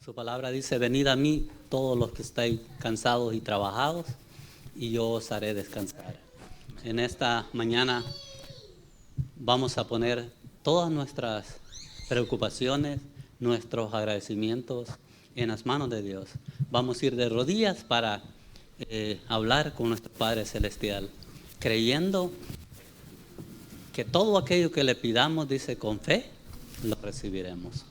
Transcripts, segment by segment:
Su palabra dice: venid a mí todos los que estáis cansados y trabajados, y yo os haré descansar. En esta mañana vamos a poner todas nuestras preocupaciones, nuestros agradecimientos en las manos de Dios. Vamos a ir de rodillas para hablar con nuestro Padre Celestial, creyendo que todo aquello que le pidamos, dice, con fe, lo recibiremos.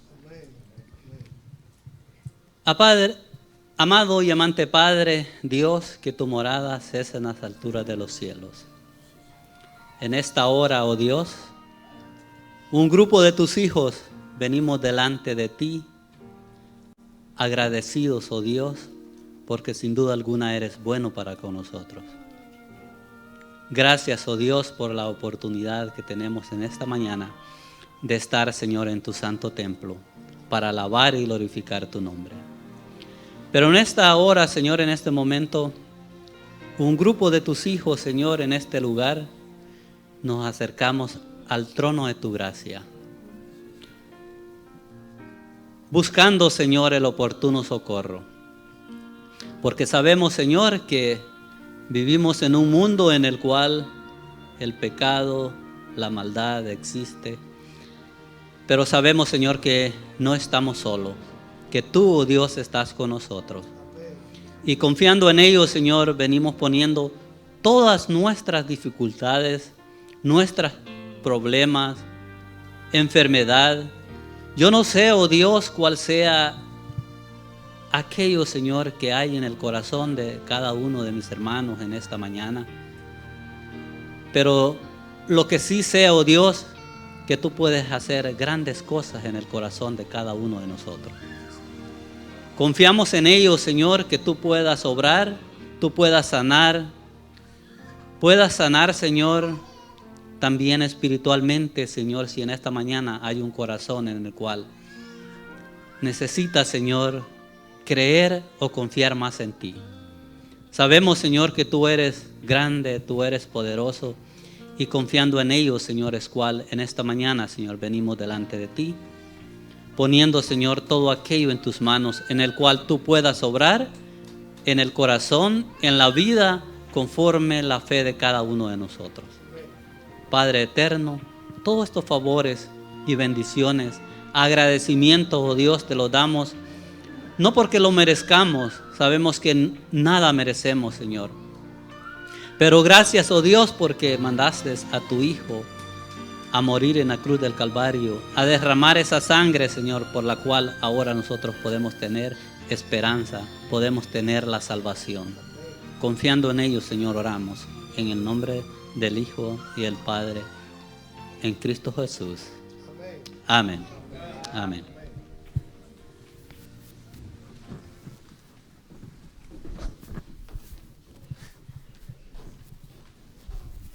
Amado y amante Padre, Dios, que tu morada cese en las alturas de los cielos. En esta hora, oh Dios, un grupo de tus hijos venimos delante de ti, agradecidos, oh Dios, porque sin duda alguna eres bueno para con nosotros. Gracias, oh Dios, por la oportunidad que tenemos en esta mañana de estar, Señor, en tu santo templo, para alabar y glorificar tu nombre. Pero en esta hora, Señor, en este momento, un grupo de tus hijos, Señor, en este lugar, nos acercamos al trono de tu gracia, buscando, Señor, el oportuno socorro. Porque sabemos, Señor, que vivimos en un mundo en el cual el pecado, la maldad existe. Pero sabemos, Señor, que no estamos solos, que tú, oh Dios, estás con nosotros. Y confiando en ello, Señor, venimos poniendo todas nuestras dificultades, nuestros problemas, enfermedad. Yo no sé, oh Dios, cuál sea aquello, Señor, que hay en el corazón de cada uno de mis hermanos en esta mañana. Pero lo que sí sé, oh Dios, que tú puedes hacer grandes cosas en el corazón de cada uno de nosotros. Confiamos en ello, Señor, que tú puedas obrar, tú puedas sanar, Señor, también espiritualmente, Señor, si en esta mañana hay un corazón en el cual necesita, Señor, creer o confiar más en ti. Sabemos, Señor, que tú eres grande, tú eres poderoso, y confiando en ello, Señor, es cual en esta mañana, Señor, venimos delante de ti, poniendo, Señor, todo aquello en tus manos, en el cual tú puedas obrar en el corazón, en la vida, conforme la fe de cada uno de nosotros. Padre eterno, todos estos favores y bendiciones, agradecimientos, oh Dios, te los damos, no porque lo merezcamos, sabemos que nada merecemos, Señor. Pero gracias, oh Dios, porque mandaste a tu Hijo a morir en la cruz del Calvario, a derramar esa sangre, Señor, por la cual ahora nosotros podemos tener esperanza, podemos tener la salvación. Confiando en ello, Señor, oramos en el nombre del Hijo y del Padre, en Cristo Jesús. Amén. Amén.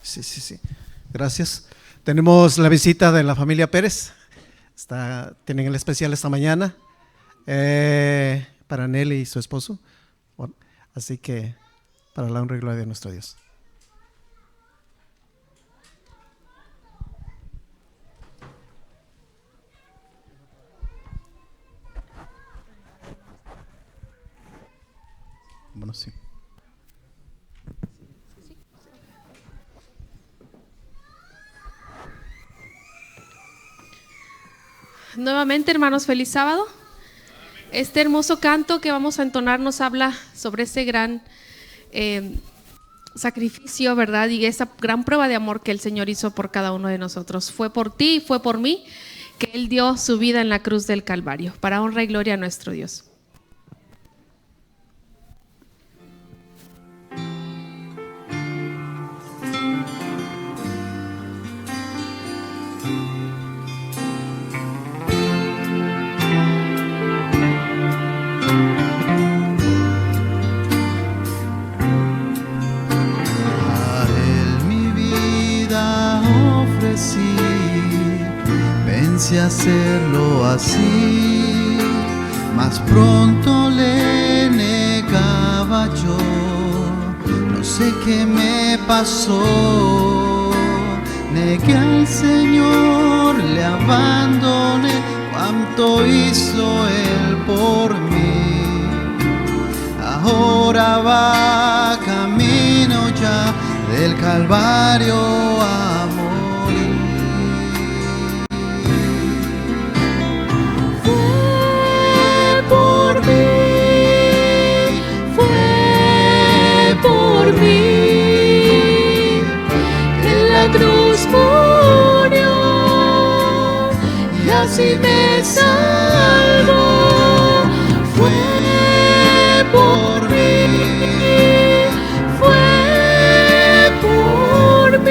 Sí. Gracias. Tenemos la visita de la familia Pérez. Tienen el especial esta mañana para Nelly y su esposo. Bueno, así que para la honra y gloria de nuestro Dios. Bueno, sí. Nuevamente, hermanos, feliz sábado. Este hermoso canto que vamos a entonar nos habla sobre ese gran sacrificio, ¿verdad? Y esa gran prueba de amor que el Señor hizo por cada uno de nosotros. Fue por ti y fue por mí que Él dio su vida en la cruz del Calvario, para honra y gloria a nuestro Dios. Pensé hacerlo así, mas pronto le negaba yo. No sé qué me pasó, negué al Señor, le abandoné. Cuánto hizo Él por mí. Ahora va camino ya del Calvario a morir. Fue por mí, fue por mí, en la cruz murió y así me salvó. Fue por mí, fue por mí,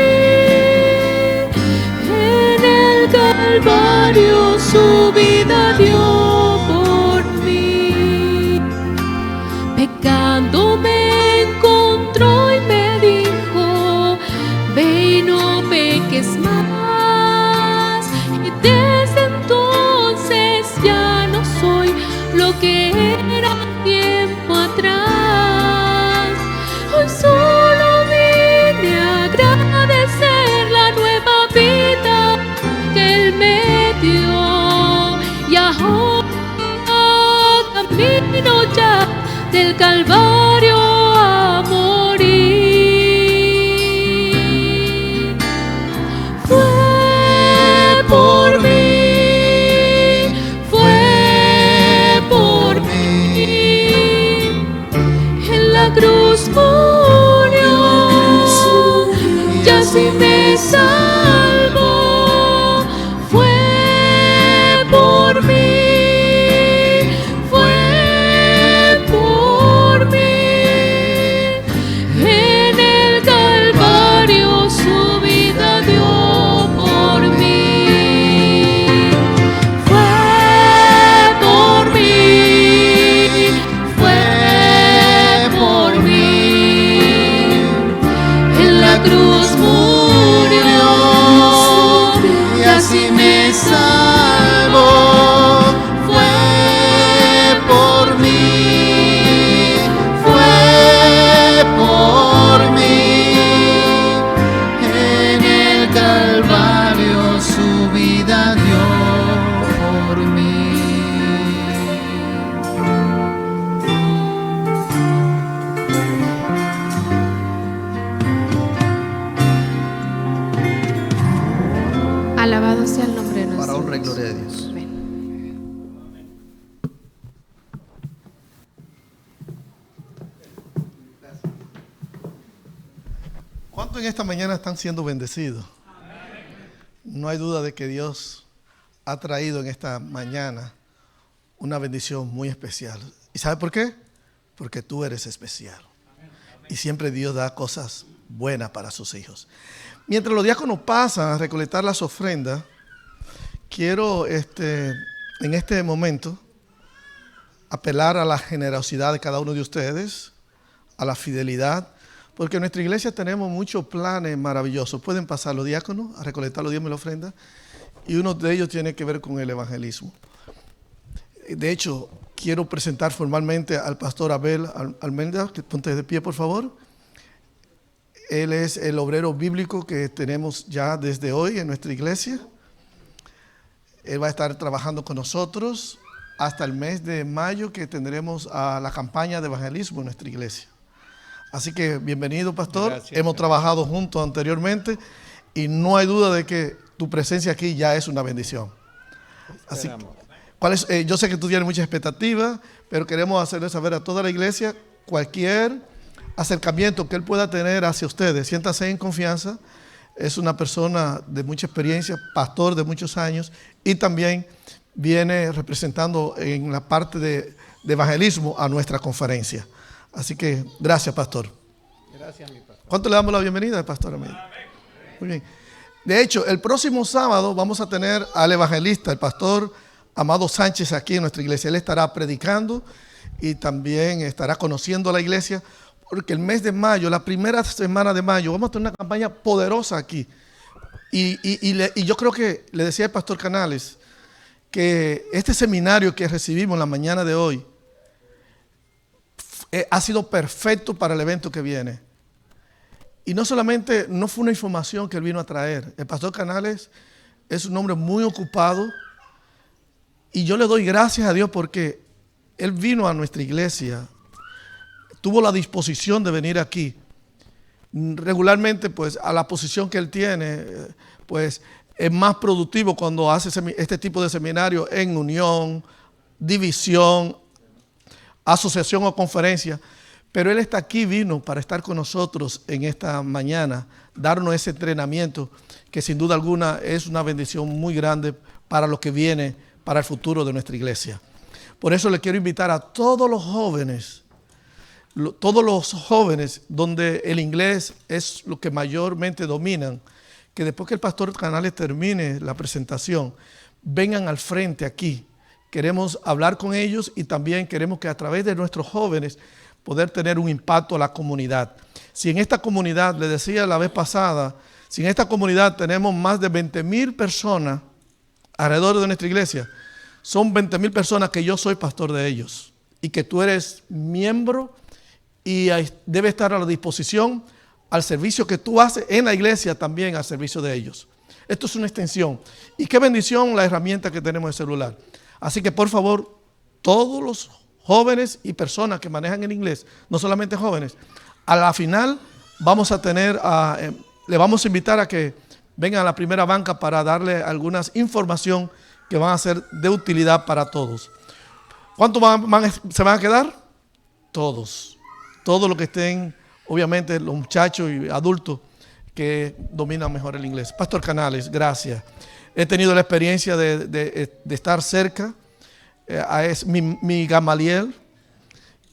en el Calvario su vida dio por mí. Pecando me encontró y me dijo: ve y no peques más. Y desde entonces ya no soy lo que era tiempo atrás. Hoy solo vine a agradecer la nueva vida que Él me dio. Y ahora camino ya del Calvario a morir. Fue por mí, fue por mí, en la cruz murió y así me salvó. Fue por mí, fue por mí, en el Calvario su vida dio por mí. Fue por mí, fue por mí, en la cruz murió y así me salvó. Fue por mí, fue por mí, En el Calvario su vida dio por mí. Alabado sea el nombre de nuestro Para honra y Dios. gloria de Dios. Amén. ¿Cuántos en esta mañana están siendo bendecidos? No hay duda de que Dios ha traído en esta mañana una bendición muy especial. ¿Y sabe por qué? Porque tú eres especial. Y siempre Dios da cosas buenas para sus hijos. Mientras los diáconos pasan a recolectar las ofrendas, quiero en este momento apelar a la generosidad de cada uno de ustedes, a la fidelidad, porque en nuestra iglesia tenemos muchos planes maravillosos. Pueden pasar los diáconos a recolectar los diezmos y la ofrenda, y uno de ellos tiene que ver con el evangelismo. De hecho, quiero presentar formalmente al pastor Abel Almenda, que ponte de pie, por favor. Él es el obrero bíblico que tenemos ya desde hoy en nuestra iglesia. Él va a estar trabajando con nosotros hasta el mes de mayo, que tendremos a la campaña de evangelismo en nuestra iglesia. Así que bienvenido, pastor. Hemos trabajado juntos anteriormente y no hay duda de que tu presencia aquí ya es una bendición. Así que, yo sé que tú tienes muchas expectativas, pero queremos hacerle saber a toda la iglesia cualquier acercamiento que él pueda tener hacia ustedes. Siéntase en confianza. Es una persona de mucha experiencia, pastor de muchos años, y también viene representando en la parte de evangelismo a nuestra conferencia. Así que gracias, pastor. Gracias, mi pastor. ¿Cuánto le damos la bienvenida al pastor? Amén. Muy bien. De hecho, el próximo sábado vamos a tener al evangelista, el pastor Amado Sánchez, aquí en nuestra iglesia. Él estará predicando y también estará conociendo a la iglesia, porque el mes de mayo, la primera semana de mayo, vamos a tener una campaña poderosa aquí. Y yo creo que le decía al pastor Canales que este seminario que recibimos en la mañana de hoy ha sido perfecto para el evento que viene. Y no solamente no fue una información que él vino a traer. El pastor Canales es un hombre muy ocupado, y yo le doy gracias a Dios porque él vino a nuestra iglesia, tuvo la disposición de venir aquí. Regularmente, pues, a la posición que él tiene, pues, es más productivo cuando hace este tipo de seminario en unión, división, asociación o conferencia. Pero él está aquí, vino para estar con nosotros en esta mañana, darnos ese entrenamiento que sin duda alguna es una bendición muy grande para lo que viene, para el futuro de nuestra iglesia. Por eso le quiero invitar a todos los jóvenes donde el inglés es lo que mayormente dominan, que después que el pastor Canales termine la presentación, vengan al frente aquí. Queremos hablar con ellos y también queremos que a través de nuestros jóvenes poder tener un impacto a la comunidad. Si en esta comunidad, le decía la vez pasada, si en esta comunidad tenemos más de 20,000 personas alrededor de nuestra iglesia, son 20,000 personas que yo soy pastor de ellos y que tú eres miembro y debe estar a la disposición al servicio que tú haces en la iglesia, también al servicio de ellos. Esto es una extensión. Y qué bendición la herramienta que tenemos de celular. Así que por favor, todos los jóvenes y personas que manejan el inglés, no solamente jóvenes, a la final vamos a tener, le vamos a invitar a que vengan a la primera banca para darle algunas información que van a ser de utilidad para todos. ¿Cuántos se van a quedar? Todos. Todos los que estén, obviamente los muchachos y adultos que dominan mejor el inglés. Pastor Canales, gracias. He tenido la experiencia de estar cerca. Es mi Gamaliel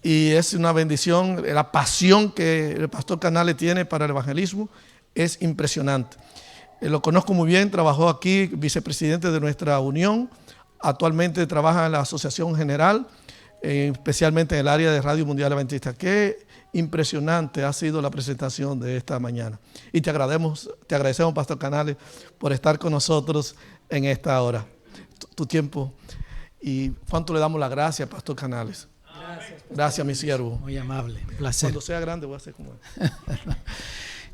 y es una bendición. La pasión que el pastor Canales tiene para el evangelismo es impresionante. Lo conozco muy bien, trabajó aquí, vicepresidente de nuestra unión. Actualmente trabaja en la Asociación General, especialmente en el área de Radio Mundial Adventista. Qué impresionante ha sido la presentación de esta mañana. Y te agradecemos, Pastor Canales, por estar con nosotros en esta hora. Tu tiempo. Y cuánto le damos la gracia, Pastor Canales. Gracias, mi siervo. Muy amable, placer. Cuando sea grande voy a ser como él.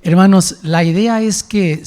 Hermanos, la idea es que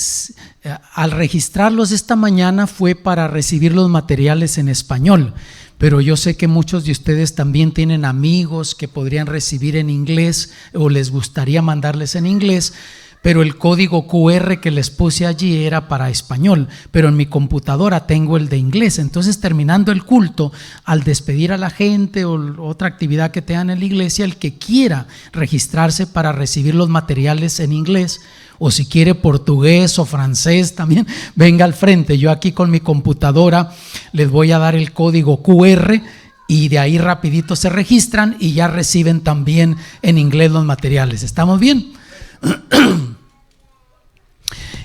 al registrarlos esta mañana fue para recibir los materiales en español, pero yo sé que muchos de ustedes también tienen amigos que podrían recibir en inglés o les gustaría mandarles en inglés, pero el código QR que les puse allí era para español, pero en mi computadora tengo el de inglés. Entonces, terminando el culto, al despedir a la gente o otra actividad que tengan en la iglesia, el que quiera registrarse para recibir los materiales en inglés, o si quiere portugués o francés también, venga al frente. Yo aquí con mi computadora les voy a dar el código QR y de ahí rapidito se registran y ya reciben también en inglés los materiales. ¿Estamos bien?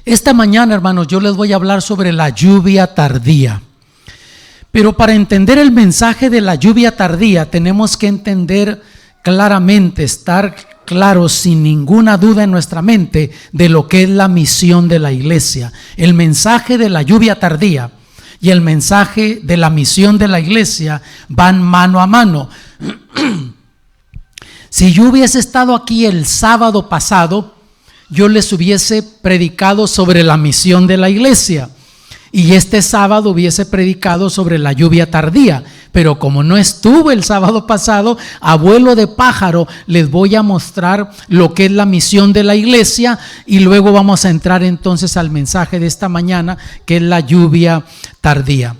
Esta mañana, hermanos, yo les voy a hablar sobre la lluvia tardía. Pero para entender el mensaje de la lluvia tardía tenemos que entender claramente, estar claros sin ninguna duda en nuestra mente de lo que es la misión de la iglesia. El mensaje de la lluvia tardía y el mensaje de la misión de la iglesia van mano a mano. Si yo hubiese estado aquí el sábado pasado, yo les hubiese predicado sobre la misión de la iglesia y este sábado hubiese predicado sobre la lluvia tardía, pero como no estuve el sábado pasado, a vuelo de pájaro les voy a mostrar lo que es la misión de la iglesia y luego vamos a entrar entonces al mensaje de esta mañana, que es la lluvia tardía.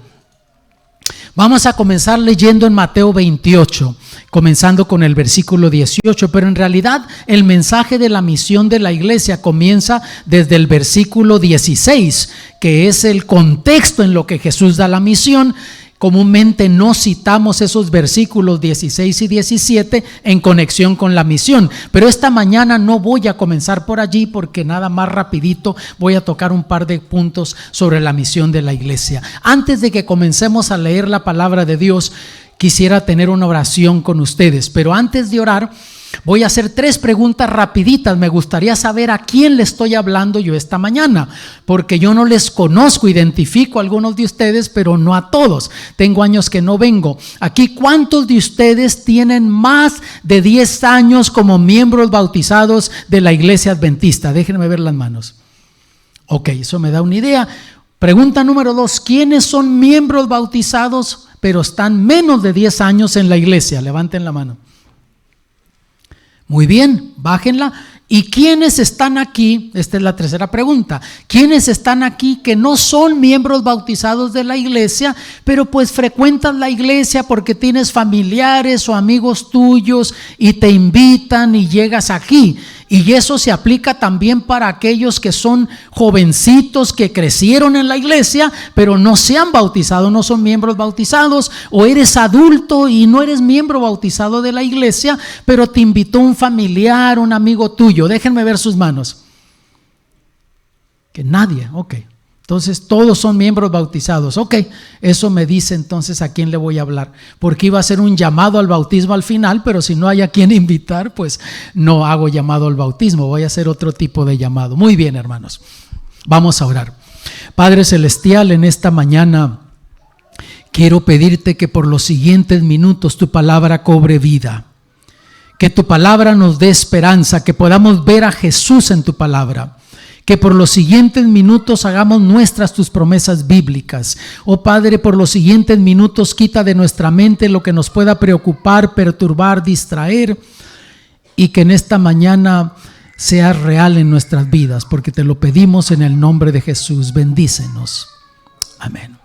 Vamos a comenzar leyendo en Mateo 28, comenzando con el versículo 18, pero en realidad el mensaje de la misión de la iglesia comienza desde el versículo 16, que es el contexto en lo que Jesús da la misión. Comúnmente no citamos esos versículos 16 y 17 en conexión con la misión, pero esta mañana no voy a comenzar por allí porque nada más rapidito voy a tocar un par de puntos sobre la misión de la iglesia. Antes de que comencemos a leer la palabra de Dios, quisiera tener una oración con ustedes, pero antes de orar voy a hacer 3 preguntas rapiditas. Me gustaría saber a quién le estoy hablando yo esta mañana, porque yo no les conozco, identifico a algunos de ustedes, pero no a todos. Tengo años que no vengo. Aquí, ¿cuántos de ustedes tienen más de 10 años como miembros bautizados de la iglesia adventista? Déjenme ver las manos. Ok, eso me da una idea. Pregunta número 2, ¿quiénes son miembros bautizados, pero están menos de 10 años en la iglesia? Levanten la mano. Muy bien, bájenla. ¿Y quiénes están aquí? Esta es la tercera pregunta. ¿Quiénes están aquí que no son miembros bautizados de la iglesia, pero pues frecuentan la iglesia porque tienes familiares o amigos tuyos y te invitan y llegas aquí? Y eso se aplica también para aquellos que son jovencitos que crecieron en la iglesia, pero no se han bautizado, no son miembros bautizados, o eres adulto y no eres miembro bautizado de la iglesia, pero te invitó un familiar, un amigo tuyo. Déjenme ver sus manos. Que nadie, ok. Entonces todos son miembros bautizados. Ok, eso me dice entonces a quién le voy a hablar, porque iba a ser un llamado al bautismo al final, pero si no hay a quien invitar, pues no hago llamado al bautismo, voy a hacer otro tipo de llamado. Muy bien, hermanos, vamos a orar. Padre Celestial, en esta mañana quiero pedirte que por los siguientes minutos tu palabra cobre vida, que tu palabra nos dé esperanza, que podamos ver a Jesús en tu palabra. Que por los siguientes minutos hagamos nuestras tus promesas bíblicas. Oh Padre, por los siguientes minutos quita de nuestra mente lo que nos pueda preocupar, perturbar, distraer, y que en esta mañana sea real en nuestras vidas, porque te lo pedimos en el nombre de Jesús. Bendícenos. Amén.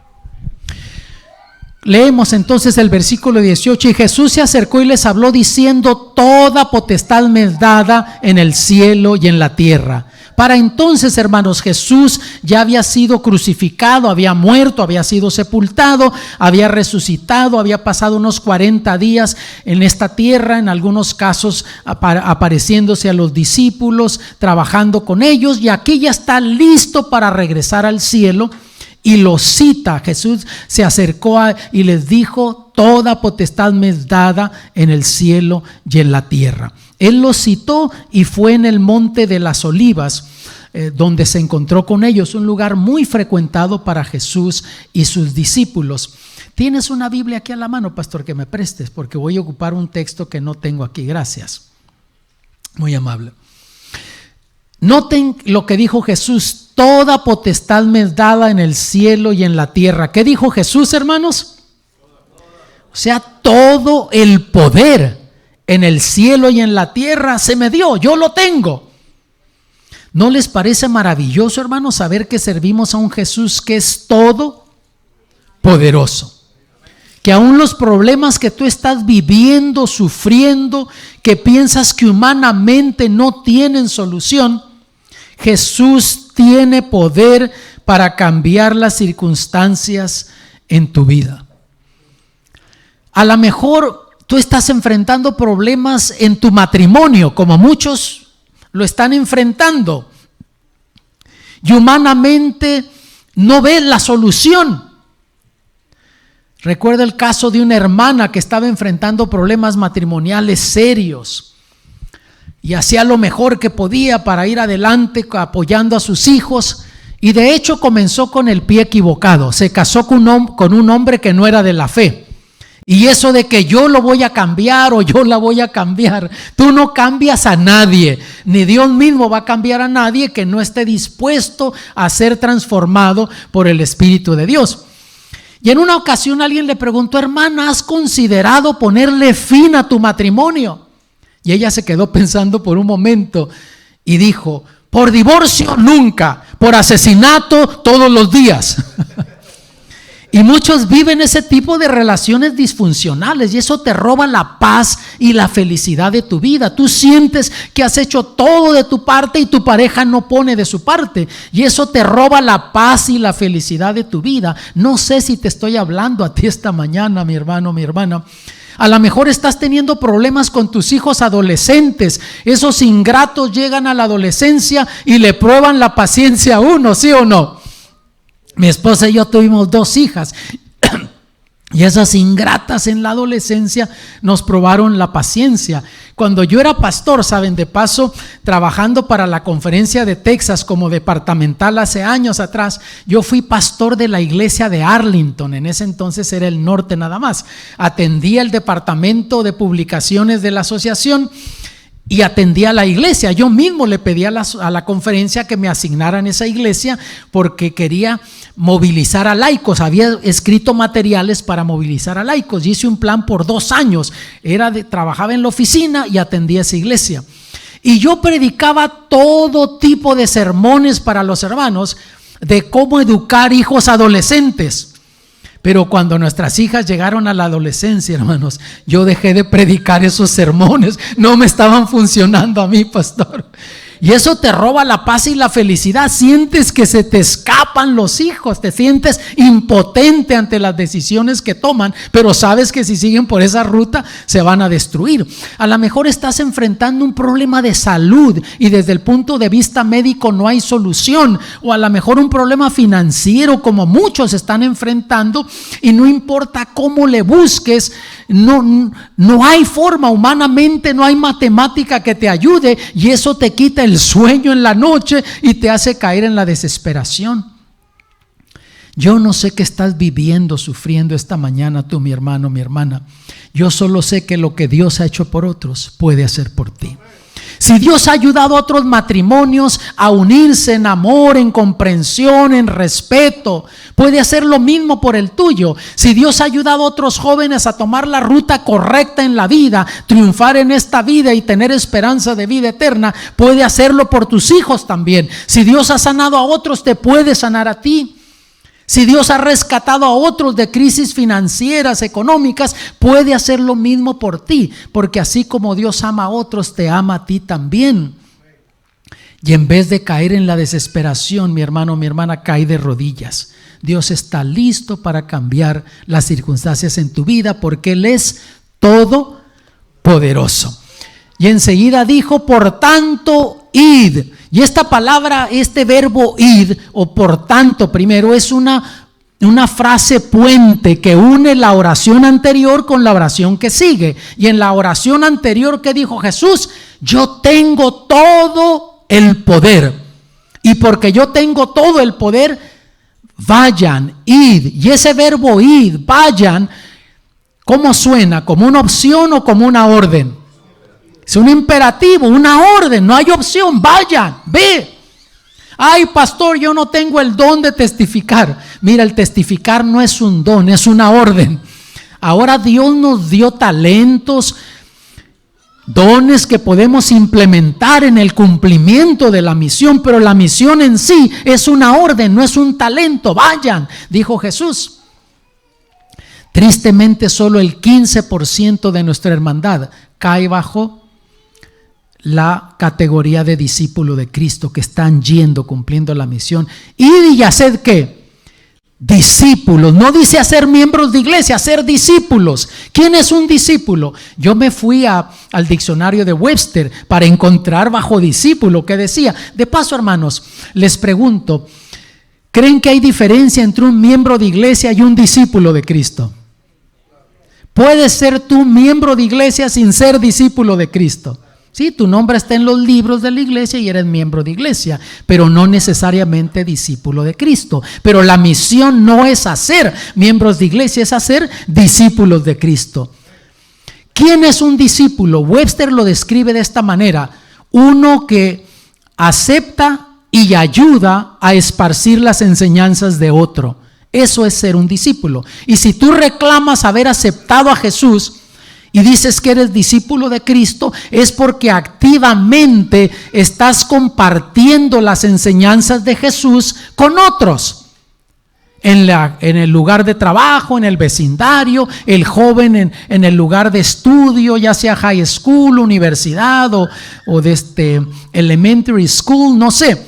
Leemos entonces el versículo 18. Y Jesús se acercó y les habló diciendo: toda potestad me es dada en el cielo y en la tierra. Para entonces, hermanos, Jesús ya había sido crucificado, había muerto, había sido sepultado, había resucitado, había pasado unos 40 días en esta tierra, en algunos casos apareciéndose a los discípulos, trabajando con ellos, y aquí ya está listo para regresar al cielo. Y lo cita, Jesús se acercó y les dijo: toda potestad me es dada en el cielo y en la tierra. Él lo citó y fue en el monte de las Olivas, donde se encontró con ellos, un lugar muy frecuentado para Jesús y sus discípulos. ¿Tienes una Biblia aquí a la mano, pastor, que me prestes? Porque voy a ocupar un texto que no tengo aquí. Gracias. Muy amable. Noten lo que dijo Jesús: toda potestad me es dada en el cielo y en la tierra. ¿Qué dijo Jesús, hermanos? O sea, todo el poder en el cielo y en la tierra se me dio, yo lo tengo. ¿No les parece maravilloso, hermanos, saber que servimos a un Jesús que es todo poderoso? Que aún los problemas que tú estás viviendo, sufriendo, que piensas que humanamente no tienen solución, Jesús tiene poder para cambiar las circunstancias en tu vida. A lo mejor tú estás enfrentando problemas en tu matrimonio, como muchos lo están enfrentando, y humanamente no ves la solución. Recuerda el caso de una hermana que estaba enfrentando problemas matrimoniales serios y hacía lo mejor que podía para ir adelante apoyando a sus hijos, y de hecho comenzó con el pie equivocado. Se casó con un hombre que no era de la fe. Y eso de que yo lo voy a cambiar o yo la voy a cambiar, tú no cambias a nadie, ni Dios mismo va a cambiar a nadie que no esté dispuesto a ser transformado por el Espíritu de Dios. Y en una ocasión alguien le preguntó: hermana, ¿has considerado ponerle fin a tu matrimonio? Y ella se quedó pensando por un momento y dijo: por divorcio nunca, por asesinato todos los días. Y muchos viven ese tipo de relaciones disfuncionales, y eso te roba la paz y la felicidad de tu vida. Tú sientes que has hecho todo de tu parte y tu pareja no pone de su parte, y eso te roba la paz y la felicidad de tu vida. No sé si te estoy hablando a ti esta mañana, mi hermano, mi hermana. A lo mejor estás teniendo problemas con tus hijos adolescentes. Esos ingratos llegan a la adolescencia y le prueban la paciencia a uno, ¿sí o no? Mi esposa y yo tuvimos 2 hijas y esas ingratas en la adolescencia nos probaron la paciencia. Cuando yo era pastor, saben, de paso, trabajando para la conferencia de Texas como departamental hace años atrás, yo fui pastor de la iglesia de Arlington. En ese entonces era el norte nada más. Atendía el departamento de publicaciones de la asociación. y atendía a la iglesia. Yo mismo le pedí a la conferencia que me asignaran esa iglesia porque quería movilizar a laicos. Había escrito materiales para movilizar a laicos y hice un plan por 2 años. Trabajaba en la oficina y atendía esa iglesia. Y yo predicaba todo tipo de sermones para los hermanos de cómo educar hijos adolescentes. Pero cuando nuestras hijas llegaron a la adolescencia, hermanos, yo dejé de predicar esos sermones. No me estaban funcionando a mí, pastor. Y eso te roba la paz y la felicidad. Sientes que se te escapan los hijos, te sientes impotente ante las decisiones que toman, pero sabes que si siguen por esa ruta se van a destruir. A lo mejor estás enfrentando un problema de salud y desde el punto de vista médico no hay solución, o a lo mejor un problema financiero como muchos están enfrentando, y no importa cómo le busques, no hay forma, humanamente no hay matemática que te ayude, y eso te quita el sueño en la noche y te hace caer en la desesperación. Yo no sé qué estás viviendo, sufriendo esta mañana tú, mi hermano, mi hermana. Yo solo sé que lo que Dios ha hecho por otros puede hacer por ti. Si Dios ha ayudado a otros matrimonios a unirse en amor, en comprensión, en respeto, puede hacer lo mismo por el tuyo. Si Dios ha ayudado a otros jóvenes a tomar la ruta correcta en la vida, triunfar en esta vida y tener esperanza de vida eterna, puede hacerlo por tus hijos también. Si Dios ha sanado a otros, te puede sanar a ti. Si Dios ha rescatado a otros de crisis financieras, económicas, puede hacer lo mismo por ti, porque así como Dios ama a otros, te ama a ti también. Y en vez de caer en la desesperación, mi hermano, mi hermana, cae de rodillas. Dios está listo para cambiar las circunstancias en tu vida, porque Él es todopoderoso. Y enseguida dijo, por tanto, id. Y esta palabra, este verbo id, o por tanto, primero, es una frase puente que une la oración anterior con la oración que sigue. Y en la oración anterior, ¿qué dijo Jesús? Yo tengo todo el poder. Y porque yo tengo todo el poder, vayan, id. Y ese verbo id, vayan, ¿cómo suena? ¿Como una opción o como una orden? Es un imperativo, una orden, no hay opción. Vayan, ve. Ay, pastor, yo no tengo el don de testificar. Mira, el testificar no es un don, es una orden. Ahora Dios nos dio talentos, dones que podemos implementar en el cumplimiento de la misión, pero la misión en sí es una orden, no es un talento. Vayan, dijo Jesús. Tristemente, solo el 15% de nuestra hermandad cae bajo la categoría de discípulo de Cristo, que están yendo, cumpliendo la misión. Y haced ¿qué? Discípulos. No dice hacer miembros de iglesia, hacer discípulos. ¿Quién es un discípulo? Yo me fui al diccionario de Webster para encontrar bajo discípulo que decía. De paso, hermanos, les pregunto, ¿creen que hay diferencia entre un miembro de iglesia y un discípulo de Cristo? Puedes ser tú miembro de iglesia sin ser discípulo de Cristo. Sí, tu nombre está en los libros de la iglesia y eres miembro de iglesia, pero no necesariamente discípulo de Cristo. Pero la misión no es hacer miembros de iglesia, es hacer discípulos de Cristo. ¿Quién es un discípulo? Webster lo describe de esta manera: uno que acepta y ayuda a esparcir las enseñanzas de otro. Eso es ser un discípulo. Y si tú reclamas haber aceptado a Jesús y dices que eres discípulo de Cristo, es porque activamente estás compartiendo las enseñanzas de Jesús con otros. En el lugar de trabajo, en el vecindario, el joven en el lugar de estudio, ya sea high school, universidad o elementary school, no sé.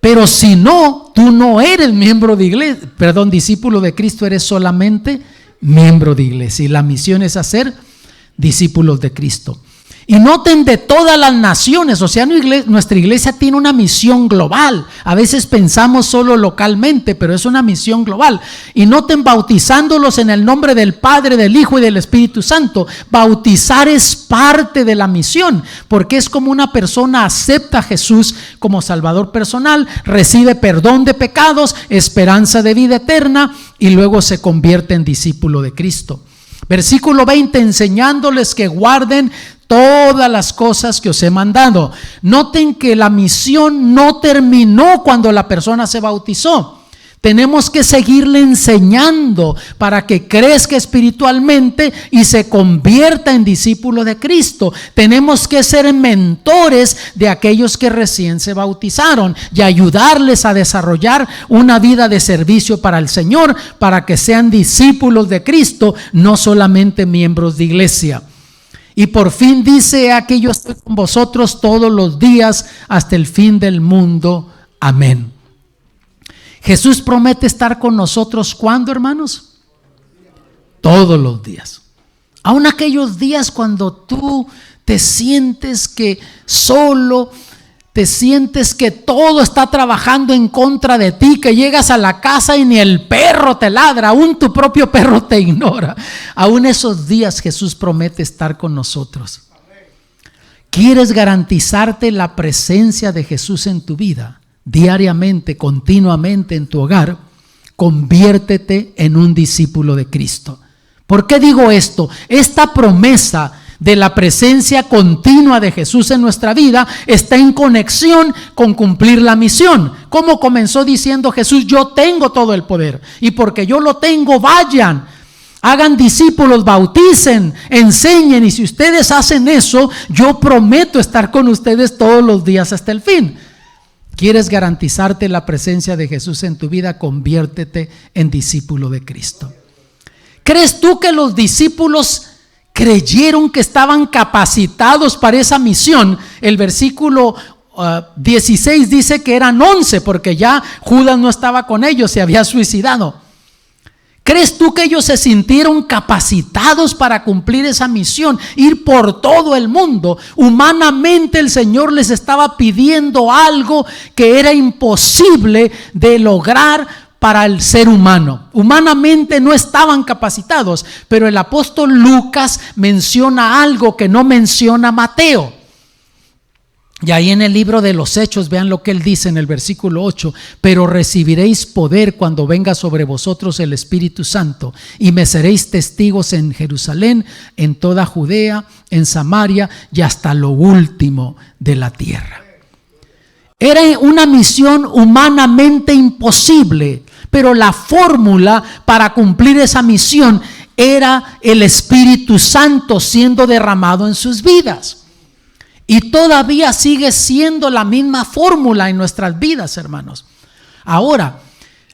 Pero si no, tú no eres miembro de iglesia, discípulo de Cristo, eres solamente miembro de iglesia. Y la misión es hacer discípulos de Cristo. Y noten, de todas las naciones, o sea, nuestra iglesia tiene una misión global. A veces pensamos solo localmente, pero es una misión global. Y noten, bautizándolos en el nombre del Padre, del Hijo y del Espíritu Santo. Bautizar es parte de la misión, porque es como una persona acepta a Jesús como Salvador personal, recibe perdón de pecados, esperanza de vida eterna y luego se convierte en discípulo de Cristo. Versículo 20, enseñándoles que guarden todas las cosas que os he mandado. Noten que la misión no terminó cuando la persona se bautizó. Tenemos que seguirle enseñando para que crezca espiritualmente y se convierta en discípulo de Cristo. Tenemos que ser mentores de aquellos que recién se bautizaron y ayudarles a desarrollar una vida de servicio para el Señor, para que sean discípulos de Cristo, no solamente miembros de iglesia. Y por fin dice: aquí yo estoy con vosotros todos los días hasta el fin del mundo. Amén. Jesús promete estar con nosotros, ¿cuándo, hermanos? Todos los días. Aun aquellos días cuando tú te sientes que solo, te sientes que todo está trabajando en contra de ti, que llegas a la casa y ni el perro te ladra, aún tu propio perro te ignora. Aún esos días Jesús promete estar con nosotros. ¿Quieres garantizarte la presencia de Jesús en tu vida? Diariamente, continuamente en tu hogar, conviértete en un discípulo de Cristo. ¿Por qué digo esto? Esta promesa de la presencia continua de Jesús en nuestra vida está en conexión con cumplir la misión. Como comenzó diciendo Jesús: yo tengo todo el poder, y porque yo lo tengo, vayan, hagan discípulos, bauticen, enseñen, y si ustedes hacen eso, yo prometo estar con ustedes todos los días hasta el fin. ¿Quieres garantizarte la presencia de Jesús en tu vida? Conviértete en discípulo de Cristo. ¿Crees tú que los discípulos creyeron que estaban capacitados para esa misión? El versículo 16 dice que eran 11, porque ya Judas no estaba con ellos, se había suicidado. ¿Crees tú que ellos se sintieron capacitados para cumplir esa misión, ir por todo el mundo? Humanamente el Señor les estaba pidiendo algo que era imposible de lograr para el ser humano. Humanamente no estaban capacitados, pero el apóstol Lucas menciona algo que no menciona Mateo. Y ahí en el libro de los Hechos, vean lo que él dice en el versículo 8: pero recibiréis poder cuando venga sobre vosotros el Espíritu Santo, y me seréis testigos en Jerusalén, en toda Judea, en Samaria y hasta lo último de la tierra. Era una misión humanamente imposible, pero la fórmula para cumplir esa misión era el Espíritu Santo siendo derramado en sus vidas. Y todavía sigue siendo la misma fórmula en nuestras vidas, hermanos. Ahora,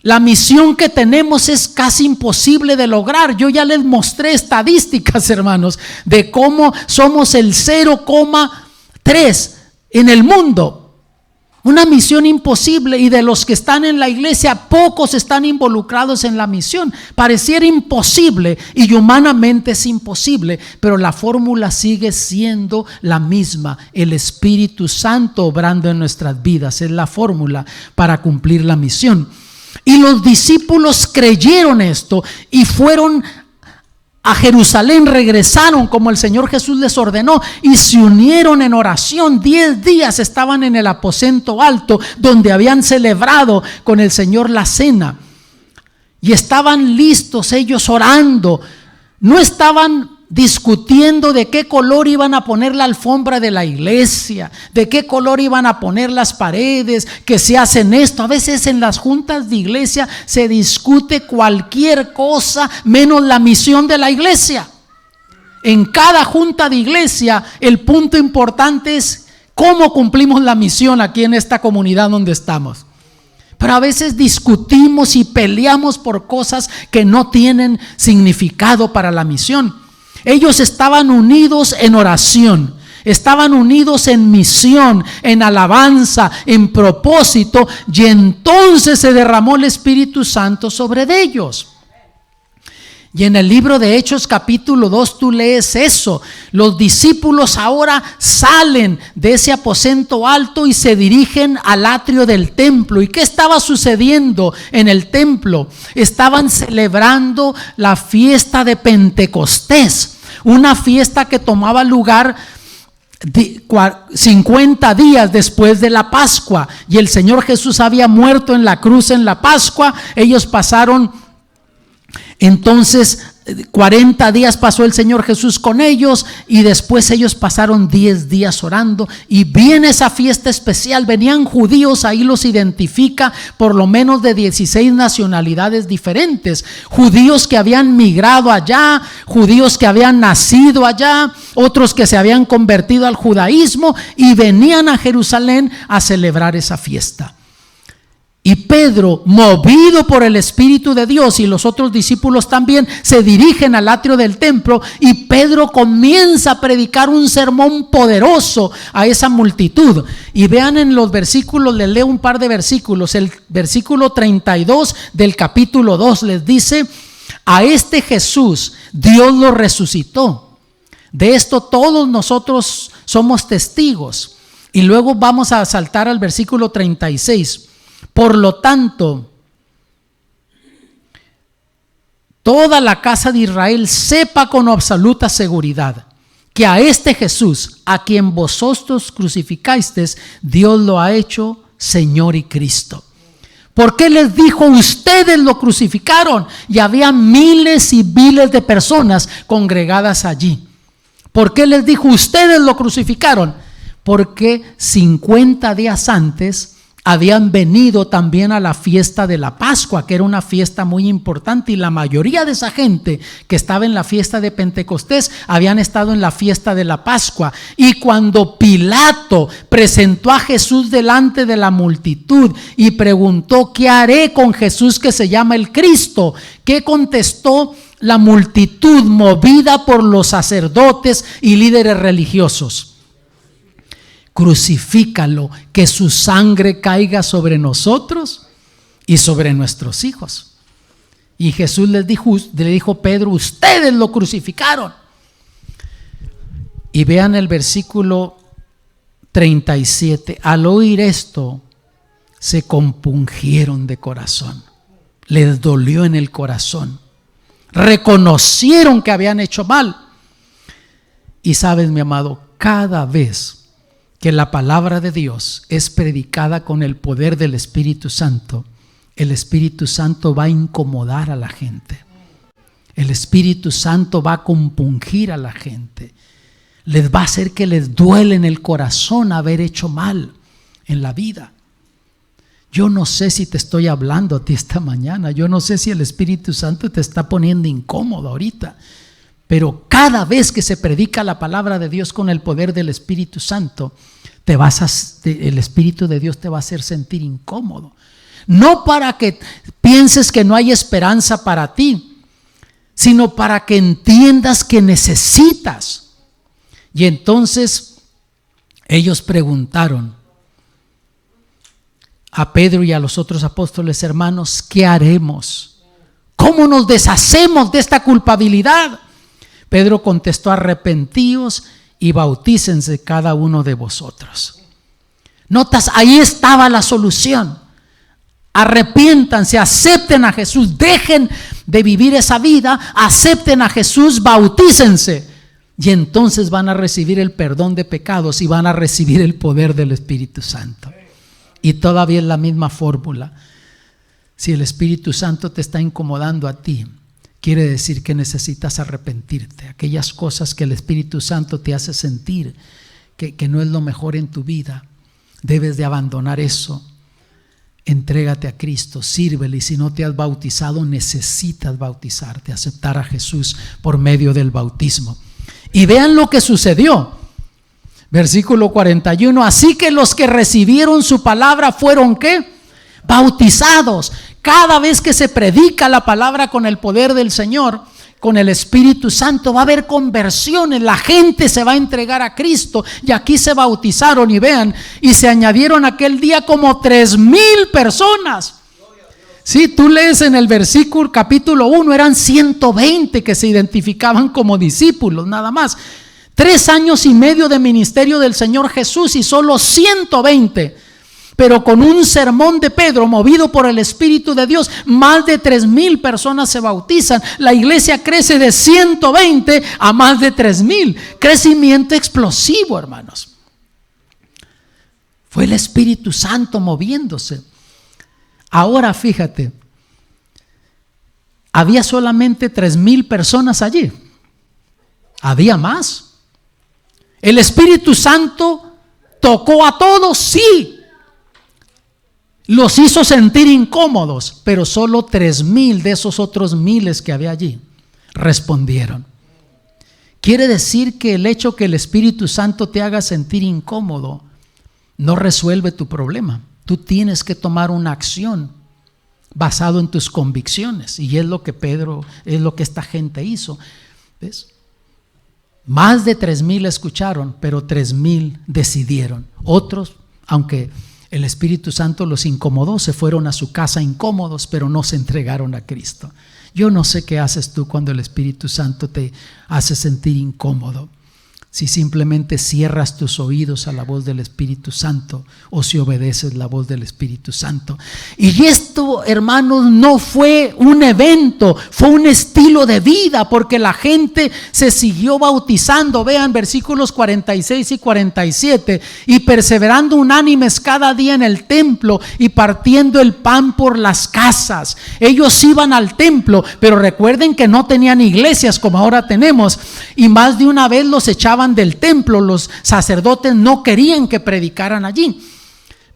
la misión que tenemos es casi imposible de lograr. Yo ya les mostré estadísticas, hermanos, de cómo somos el 0,3 en el mundo. Una misión imposible, y de los que están en la iglesia, pocos están involucrados en la misión. Pareciera imposible, y humanamente es imposible, pero la fórmula sigue siendo la misma. El Espíritu Santo obrando en nuestras vidas es la fórmula para cumplir la misión. Y los discípulos creyeron esto y fueron a Jerusalén, regresaron como el Señor Jesús les ordenó y se unieron en oración. 10 días estaban en el aposento alto donde habían celebrado con el Señor la cena, y estaban listos ellos orando. No estaban discutiendo de qué color iban a poner la alfombra de la iglesia, de qué color iban a poner las paredes, que se hacen esto. A veces en las juntas de iglesia se discute cualquier cosa menos la misión de la iglesia. En cada junta de iglesia el punto importante es cómo cumplimos la misión aquí en esta comunidad donde estamos. Pero a veces discutimos y peleamos por cosas que no tienen significado para la misión. Ellos estaban unidos en oración, estaban unidos en misión, en alabanza, en propósito, y entonces se derramó el Espíritu Santo sobre ellos. Y en el libro de Hechos capítulo 2 tú lees eso. Los discípulos ahora salen de ese aposento alto y se dirigen al atrio del templo. ¿Y qué estaba sucediendo en el templo? Estaban celebrando la fiesta de Pentecostés, una fiesta que tomaba lugar 50 días después de la Pascua. Y el Señor Jesús había muerto en la cruz en la Pascua. Ellos pasaron entonces 40 días pasó el Señor Jesús con ellos y después ellos pasaron 10 días orando y viene esa fiesta especial. Venían judíos, ahí los identifica, por lo menos de 16 nacionalidades diferentes, judíos que habían migrado allá, judíos que habían nacido allá, otros que se habían convertido al judaísmo y venían a Jerusalén a celebrar esa fiesta. Y Pedro, movido por el Espíritu de Dios, y los otros discípulos también, se dirigen al atrio del templo y Pedro comienza a predicar un sermón poderoso a esa multitud. Y vean en los versículos, les leo un par de versículos. El versículo 32 del capítulo 2 les dice: a este Jesús Dios lo resucitó. De esto todos nosotros somos testigos. Y luego vamos a saltar al versículo 36. Por lo tanto, toda la casa de Israel sepa con absoluta seguridad que a este Jesús, a quien vosotros crucificasteis, Dios lo ha hecho Señor y Cristo. ¿Por qué les dijo ustedes lo crucificaron? Y había miles y miles de personas congregadas allí. ¿Por qué les dijo ustedes lo crucificaron? Porque 50 días antes habían venido también a la fiesta de la Pascua, que era una fiesta muy importante, y la mayoría de esa gente que estaba en la fiesta de Pentecostés habían estado en la fiesta de la Pascua. Y cuando Pilato presentó a Jesús delante de la multitud y preguntó: ¿qué haré con Jesús que se llama el Cristo? ¿Qué contestó la multitud movida por los sacerdotes y líderes religiosos? Crucifícalo, que su sangre caiga sobre nosotros y sobre nuestros hijos. Y Jesús le dijo Pedro: ustedes lo crucificaron. Y vean el versículo 37. Al oír esto, se compungieron de corazón. Les dolió en el corazón. Reconocieron que habían hecho mal. Y sabes, mi amado, cada vez que la palabra de Dios es predicada con el poder del Espíritu Santo, el Espíritu Santo va a incomodar a la gente. El Espíritu Santo va a compungir a la gente. Les va a hacer que les duele en el corazón haber hecho mal en la vida. Yo no sé si te estoy hablando a ti esta mañana. Yo no sé si el Espíritu Santo te está poniendo incómodo ahorita. Pero cada vez que se predica la palabra de Dios con el poder del Espíritu Santo, el Espíritu de Dios te va a hacer sentir incómodo. No para que pienses que no hay esperanza para ti, sino para que entiendas que necesitas. Y entonces ellos preguntaron a Pedro y a los otros apóstoles: hermanos, ¿qué haremos? ¿Cómo nos deshacemos de esta culpabilidad? Pedro contestó: arrepentíos y bautícense cada uno de vosotros. Notas, ahí estaba la solución. Arrepiéntanse, acepten a Jesús, dejen de vivir esa vida, acepten a Jesús, bautícense, y entonces van a recibir el perdón de pecados y van a recibir el poder del Espíritu Santo. Y todavía es la misma fórmula. Si el Espíritu Santo te está incomodando a ti, quiere decir que necesitas arrepentirte. Aquellas cosas que el Espíritu Santo te hace sentir que no es lo mejor en tu vida, debes de abandonar eso. Entrégate a Cristo, sírvele, y si no te has bautizado, necesitas bautizarte, aceptar a Jesús por medio del bautismo. Y vean lo que sucedió. Versículo 41. Así que los que recibieron su palabra fueron ¿qué? Bautizados. Cada vez que se predica la palabra con el poder del Señor, con el Espíritu Santo, va a haber conversiones, la gente se va a entregar a Cristo. Y aquí se bautizaron, y vean, y se añadieron aquel día como 3,000 personas. Sí, tú lees en el versículo capítulo 1, eran 120 que se identificaban como discípulos, nada más. 3 años y medio de ministerio del Señor Jesús y solo 120. Pero con un sermón de Pedro, movido por el Espíritu de Dios, más de 3,000 personas se bautizan. La iglesia crece de 120 a más de 3,000. Crecimiento explosivo, hermanos. Fue el Espíritu Santo moviéndose. Ahora fíjate, había solamente 3,000 personas allí. Había más. El Espíritu Santo tocó a todos, sí. Los hizo sentir incómodos, pero solo 3,000 de esos otros miles que había allí respondieron. Quiere decir que el hecho que el Espíritu Santo te haga sentir incómodo no resuelve tu problema. Tú tienes que tomar una acción basado en tus convicciones, y es lo que esta gente hizo. ¿Ves? Más de 3,000 escucharon, pero 3,000 decidieron. Otros, aunque el Espíritu Santo los incomodó, se fueron a su casa incómodos, pero no se entregaron a Cristo. Yo no sé qué haces tú cuando el Espíritu Santo te hace sentir incómodo. Si simplemente cierras tus oídos a la voz del Espíritu Santo, o si obedeces la voz del Espíritu Santo. Y esto, hermanos, no fue un evento, fue un estilo de vida, porque la gente se siguió bautizando. Vean versículos 46 y 47. Y perseverando unánimes cada día en el templo y partiendo el pan por las casas. Ellos iban al templo, pero recuerden que no tenían iglesias como ahora tenemos, y más de una vez los echaban del templo. Los sacerdotes no querían que predicaran allí,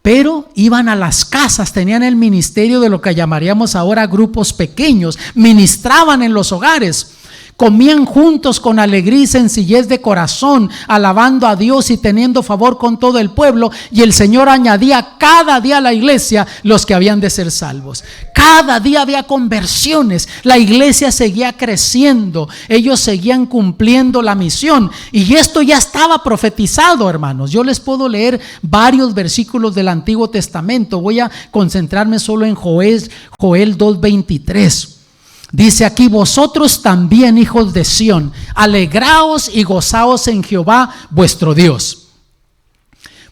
pero iban a las casas, tenían el ministerio de lo que llamaríamos ahora grupos pequeños, ministraban en los hogares, comían juntos con alegría y sencillez de corazón, alabando a Dios y teniendo favor con todo el pueblo, y el Señor añadía cada día a la iglesia los que habían de ser salvos. Cada día había conversiones, la iglesia seguía creciendo, ellos seguían cumpliendo la misión, y esto ya estaba profetizado, hermanos. Yo les puedo leer varios versículos del Antiguo Testamento. Voy a concentrarme solo en Joel 2:23. Dice aquí: vosotros también, hijos de Sión, alegraos y gozaos en Jehová vuestro Dios,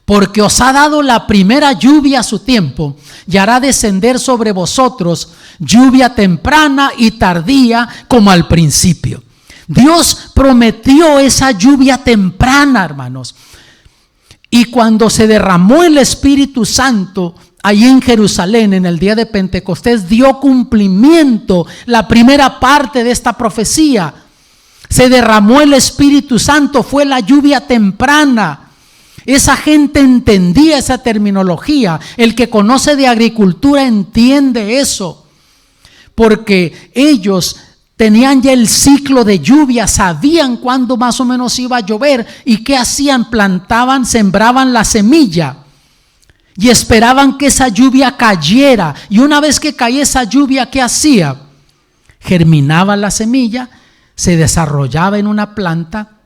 porque os ha dado la primera lluvia a su tiempo, y hará descender sobre vosotros lluvia temprana y tardía como al principio. Dios prometió esa lluvia temprana, hermanos, y cuando se derramó el Espíritu Santo allí en Jerusalén en el día de Pentecostés, dio cumplimiento la primera parte de esta profecía. Se derramó el Espíritu Santo, fue la lluvia temprana. Esa gente entendía esa terminología. El que conoce de agricultura entiende eso, porque ellos tenían ya el ciclo de lluvia, sabían cuándo más o menos iba a llover. ¿Y qué hacían? Plantaban, sembraban la semilla y esperaban que esa lluvia cayera. Y una vez que caía esa lluvia, ¿qué hacía? Germinaba la semilla, se desarrollaba en una planta,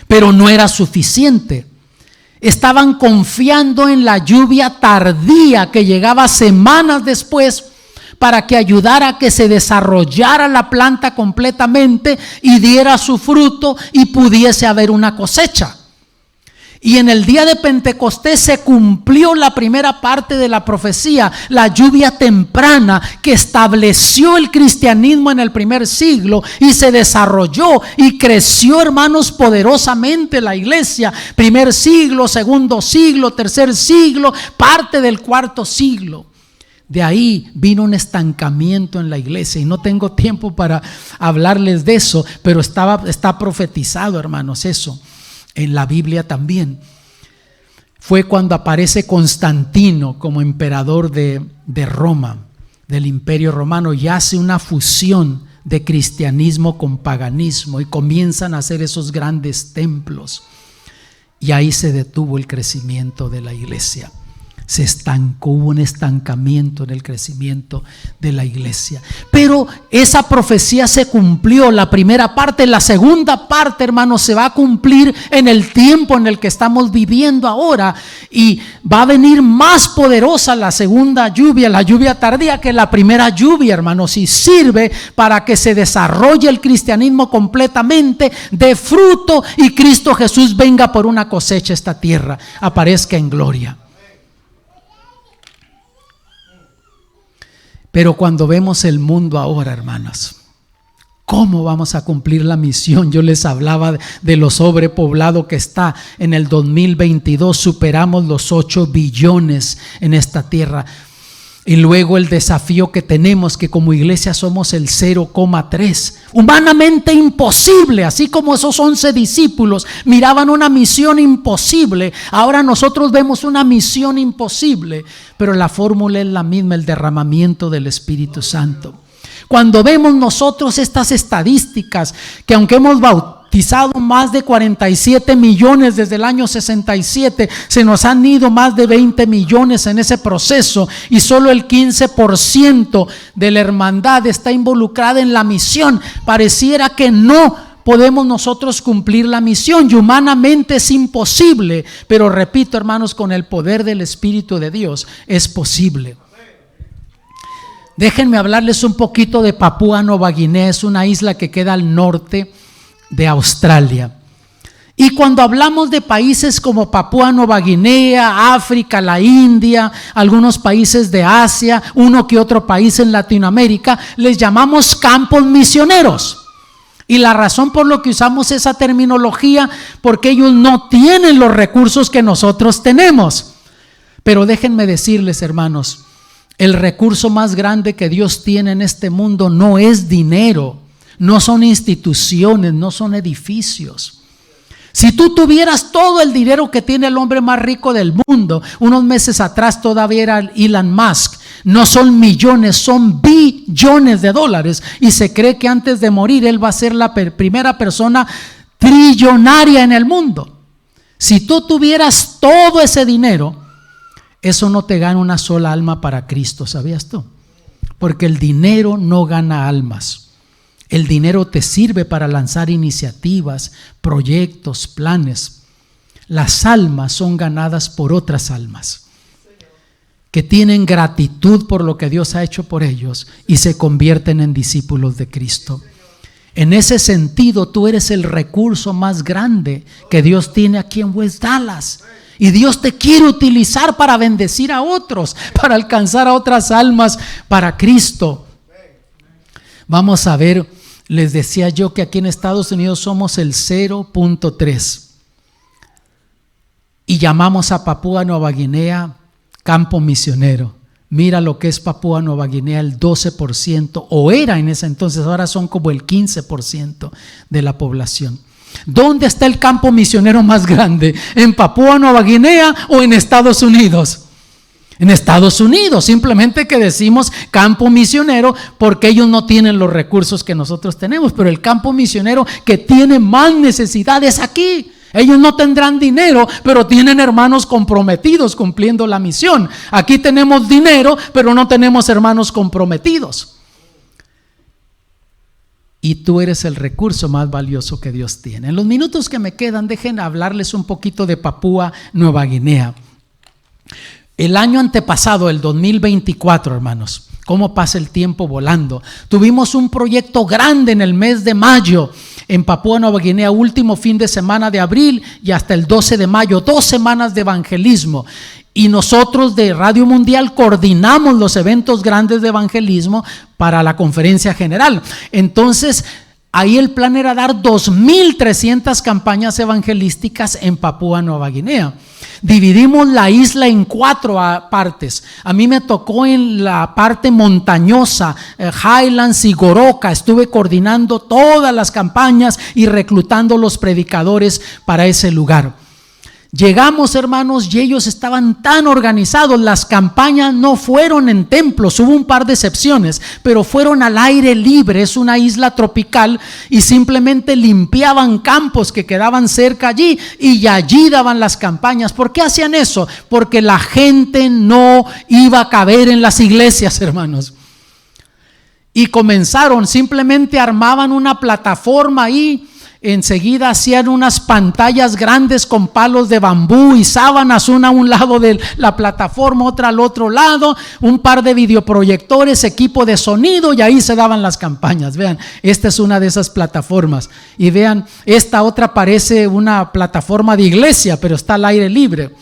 pero no era suficiente. Estaban confiando en la lluvia tardía que llegaba semanas después, para que ayudara a que se desarrollara la planta completamente y diera su fruto y pudiese haber una cosecha. Y en el día de Pentecostés se cumplió la primera parte de la profecía, la lluvia temprana que estableció el cristianismo en el primer siglo, y se desarrolló y creció, hermanos, poderosamente la iglesia. Primer siglo, segundo siglo, tercer siglo, parte del cuarto siglo. De ahí vino un estancamiento en la iglesia, y no tengo tiempo para hablarles de eso, pero está profetizado, hermanos, eso en la Biblia también. Fue cuando aparece Constantino como emperador de Roma, del Imperio Romano, y hace una fusión de cristianismo con paganismo, y comienzan a hacer esos grandes templos, y ahí se detuvo el crecimiento de la iglesia. Se estancó, hubo un estancamiento en el crecimiento de la iglesia. Pero esa profecía se cumplió, la primera parte. La segunda parte, hermanos, se va a cumplir en el tiempo en el que estamos viviendo ahora, y va a venir más poderosa la segunda lluvia, la lluvia tardía, que la primera lluvia, hermanos, y sirve para que se desarrolle el cristianismo completamente, dé fruto, y Cristo Jesús venga por una cosecha a esta tierra, aparezca en gloria. Pero cuando vemos el mundo ahora, hermanos, ¿cómo vamos a cumplir la misión? Yo les hablaba de lo sobrepoblado que está. En el 2022 superamos los 8 billones en esta tierra. Y luego el desafío que tenemos, que como iglesia somos el 0,3. Humanamente imposible, así como esos 11 discípulos miraban una misión imposible, ahora nosotros vemos una misión imposible, pero la fórmula es la misma, el derramamiento del Espíritu Santo. Cuando vemos nosotros estas estadísticas, que aunque hemos bautizado más de 47 millones desde el año 67, se nos han ido más de 20 millones en ese proceso y solo el 15% de la hermandad está involucrada en la misión. Pareciera que no podemos nosotros cumplir la misión y humanamente es imposible, pero repito, hermanos, con el poder del Espíritu de Dios es posible. Déjenme hablarles un poquito de Papúa Nueva Guinea. Es una isla que queda al norte de Australia. Y cuando hablamos de países como Papúa Nueva Guinea, África, la India, algunos países de Asia, uno que otro país en Latinoamérica, les llamamos campos misioneros. Y la razón por lo que usamos esa terminología, porque ellos no tienen los recursos que nosotros tenemos. Pero déjenme decirles, hermanos, el recurso más grande que Dios tiene en este mundo no es dinero, no son instituciones, no son edificios. Si tú tuvieras todo el dinero que tiene el hombre más rico del mundo, unos meses atrás todavía era Elon Musk, no son millones, son billones de dólares, y se cree que antes de morir él va a ser la primera persona trillonaria en el mundo. Si tú tuvieras todo ese dinero, eso no te gana una sola alma para Cristo, ¿sabías tú? Porque el dinero no gana almas. El dinero te sirve para lanzar iniciativas, proyectos, planes. Las almas son ganadas por otras almas que tienen gratitud por lo que Dios ha hecho por ellos y se convierten en discípulos de Cristo. En ese sentido, tú eres el recurso más grande que Dios tiene aquí en West Dallas. Y Dios te quiere utilizar para bendecir a otros, para alcanzar a otras almas para Cristo. Vamos a ver, les decía yo que aquí en Estados Unidos somos el 0.3 y llamamos a Papúa Nueva Guinea campo misionero. Mira lo que es Papúa Nueva Guinea, el 12%, o era en ese entonces, ahora son como el 15% de la población. ¿Dónde está el campo misionero más grande? ¿En Papúa Nueva Guinea o en Estados Unidos? En Estados Unidos, simplemente que decimos campo misionero porque ellos no tienen los recursos que nosotros tenemos, pero el campo misionero que tiene más necesidades aquí. Ellos no tendrán dinero, pero tienen hermanos comprometidos cumpliendo la misión. Aquí tenemos dinero, pero no tenemos hermanos comprometidos. Y tú eres el recurso más valioso que Dios tiene. En los minutos que me quedan, dejen hablarles un poquito de Papúa Nueva Guinea. El año antepasado, el 2024, hermanos, cómo pasa el tiempo volando. Tuvimos un proyecto grande en el mes de mayo en Papúa Nueva Guinea, último fin de semana de abril y hasta el 12 de mayo, 2 semanas de evangelismo. Y nosotros de Radio Mundial coordinamos los eventos grandes de evangelismo para la conferencia general. Entonces, ahí el plan era dar 2,300 campañas evangelísticas en Papúa Nueva Guinea. Dividimos la isla en 4 partes. A mí me tocó en la parte montañosa, Highlands y Goroka. Estuve coordinando todas las campañas y reclutando los predicadores para ese lugar. Llegamos, hermanos, y ellos estaban tan organizados. Las campañas no fueron en templos, hubo un par de excepciones, pero fueron al aire libre. Es una isla tropical y simplemente limpiaban campos que quedaban cerca allí y allí daban las campañas. ¿Por qué hacían eso? Porque la gente no iba a caber en las iglesias, hermanos. Y comenzaron, simplemente armaban una plataforma ahí. Enseguida hacían unas pantallas grandes con palos de bambú y sábanas, una a un lado de la plataforma, otra al otro lado, un par de videoproyectores, equipo de sonido, y ahí se daban las campañas. Vean, esta es una de esas plataformas. Y vean, esta otra parece una plataforma de iglesia, pero está al aire libre.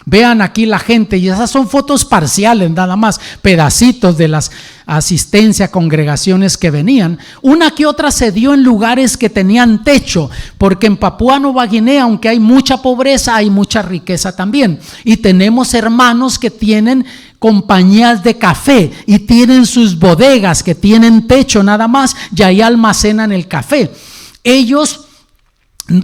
Vean aquí la gente, y esas son fotos parciales, nada más, pedacitos de las asistencias, congregaciones que venían. Una que otra se dio en lugares que tenían techo, porque en Papúa Nueva Guinea, aunque hay mucha pobreza, hay mucha riqueza también. Y tenemos hermanos que tienen compañías de café y tienen sus bodegas que tienen techo nada más y ahí almacenan el café. Ellos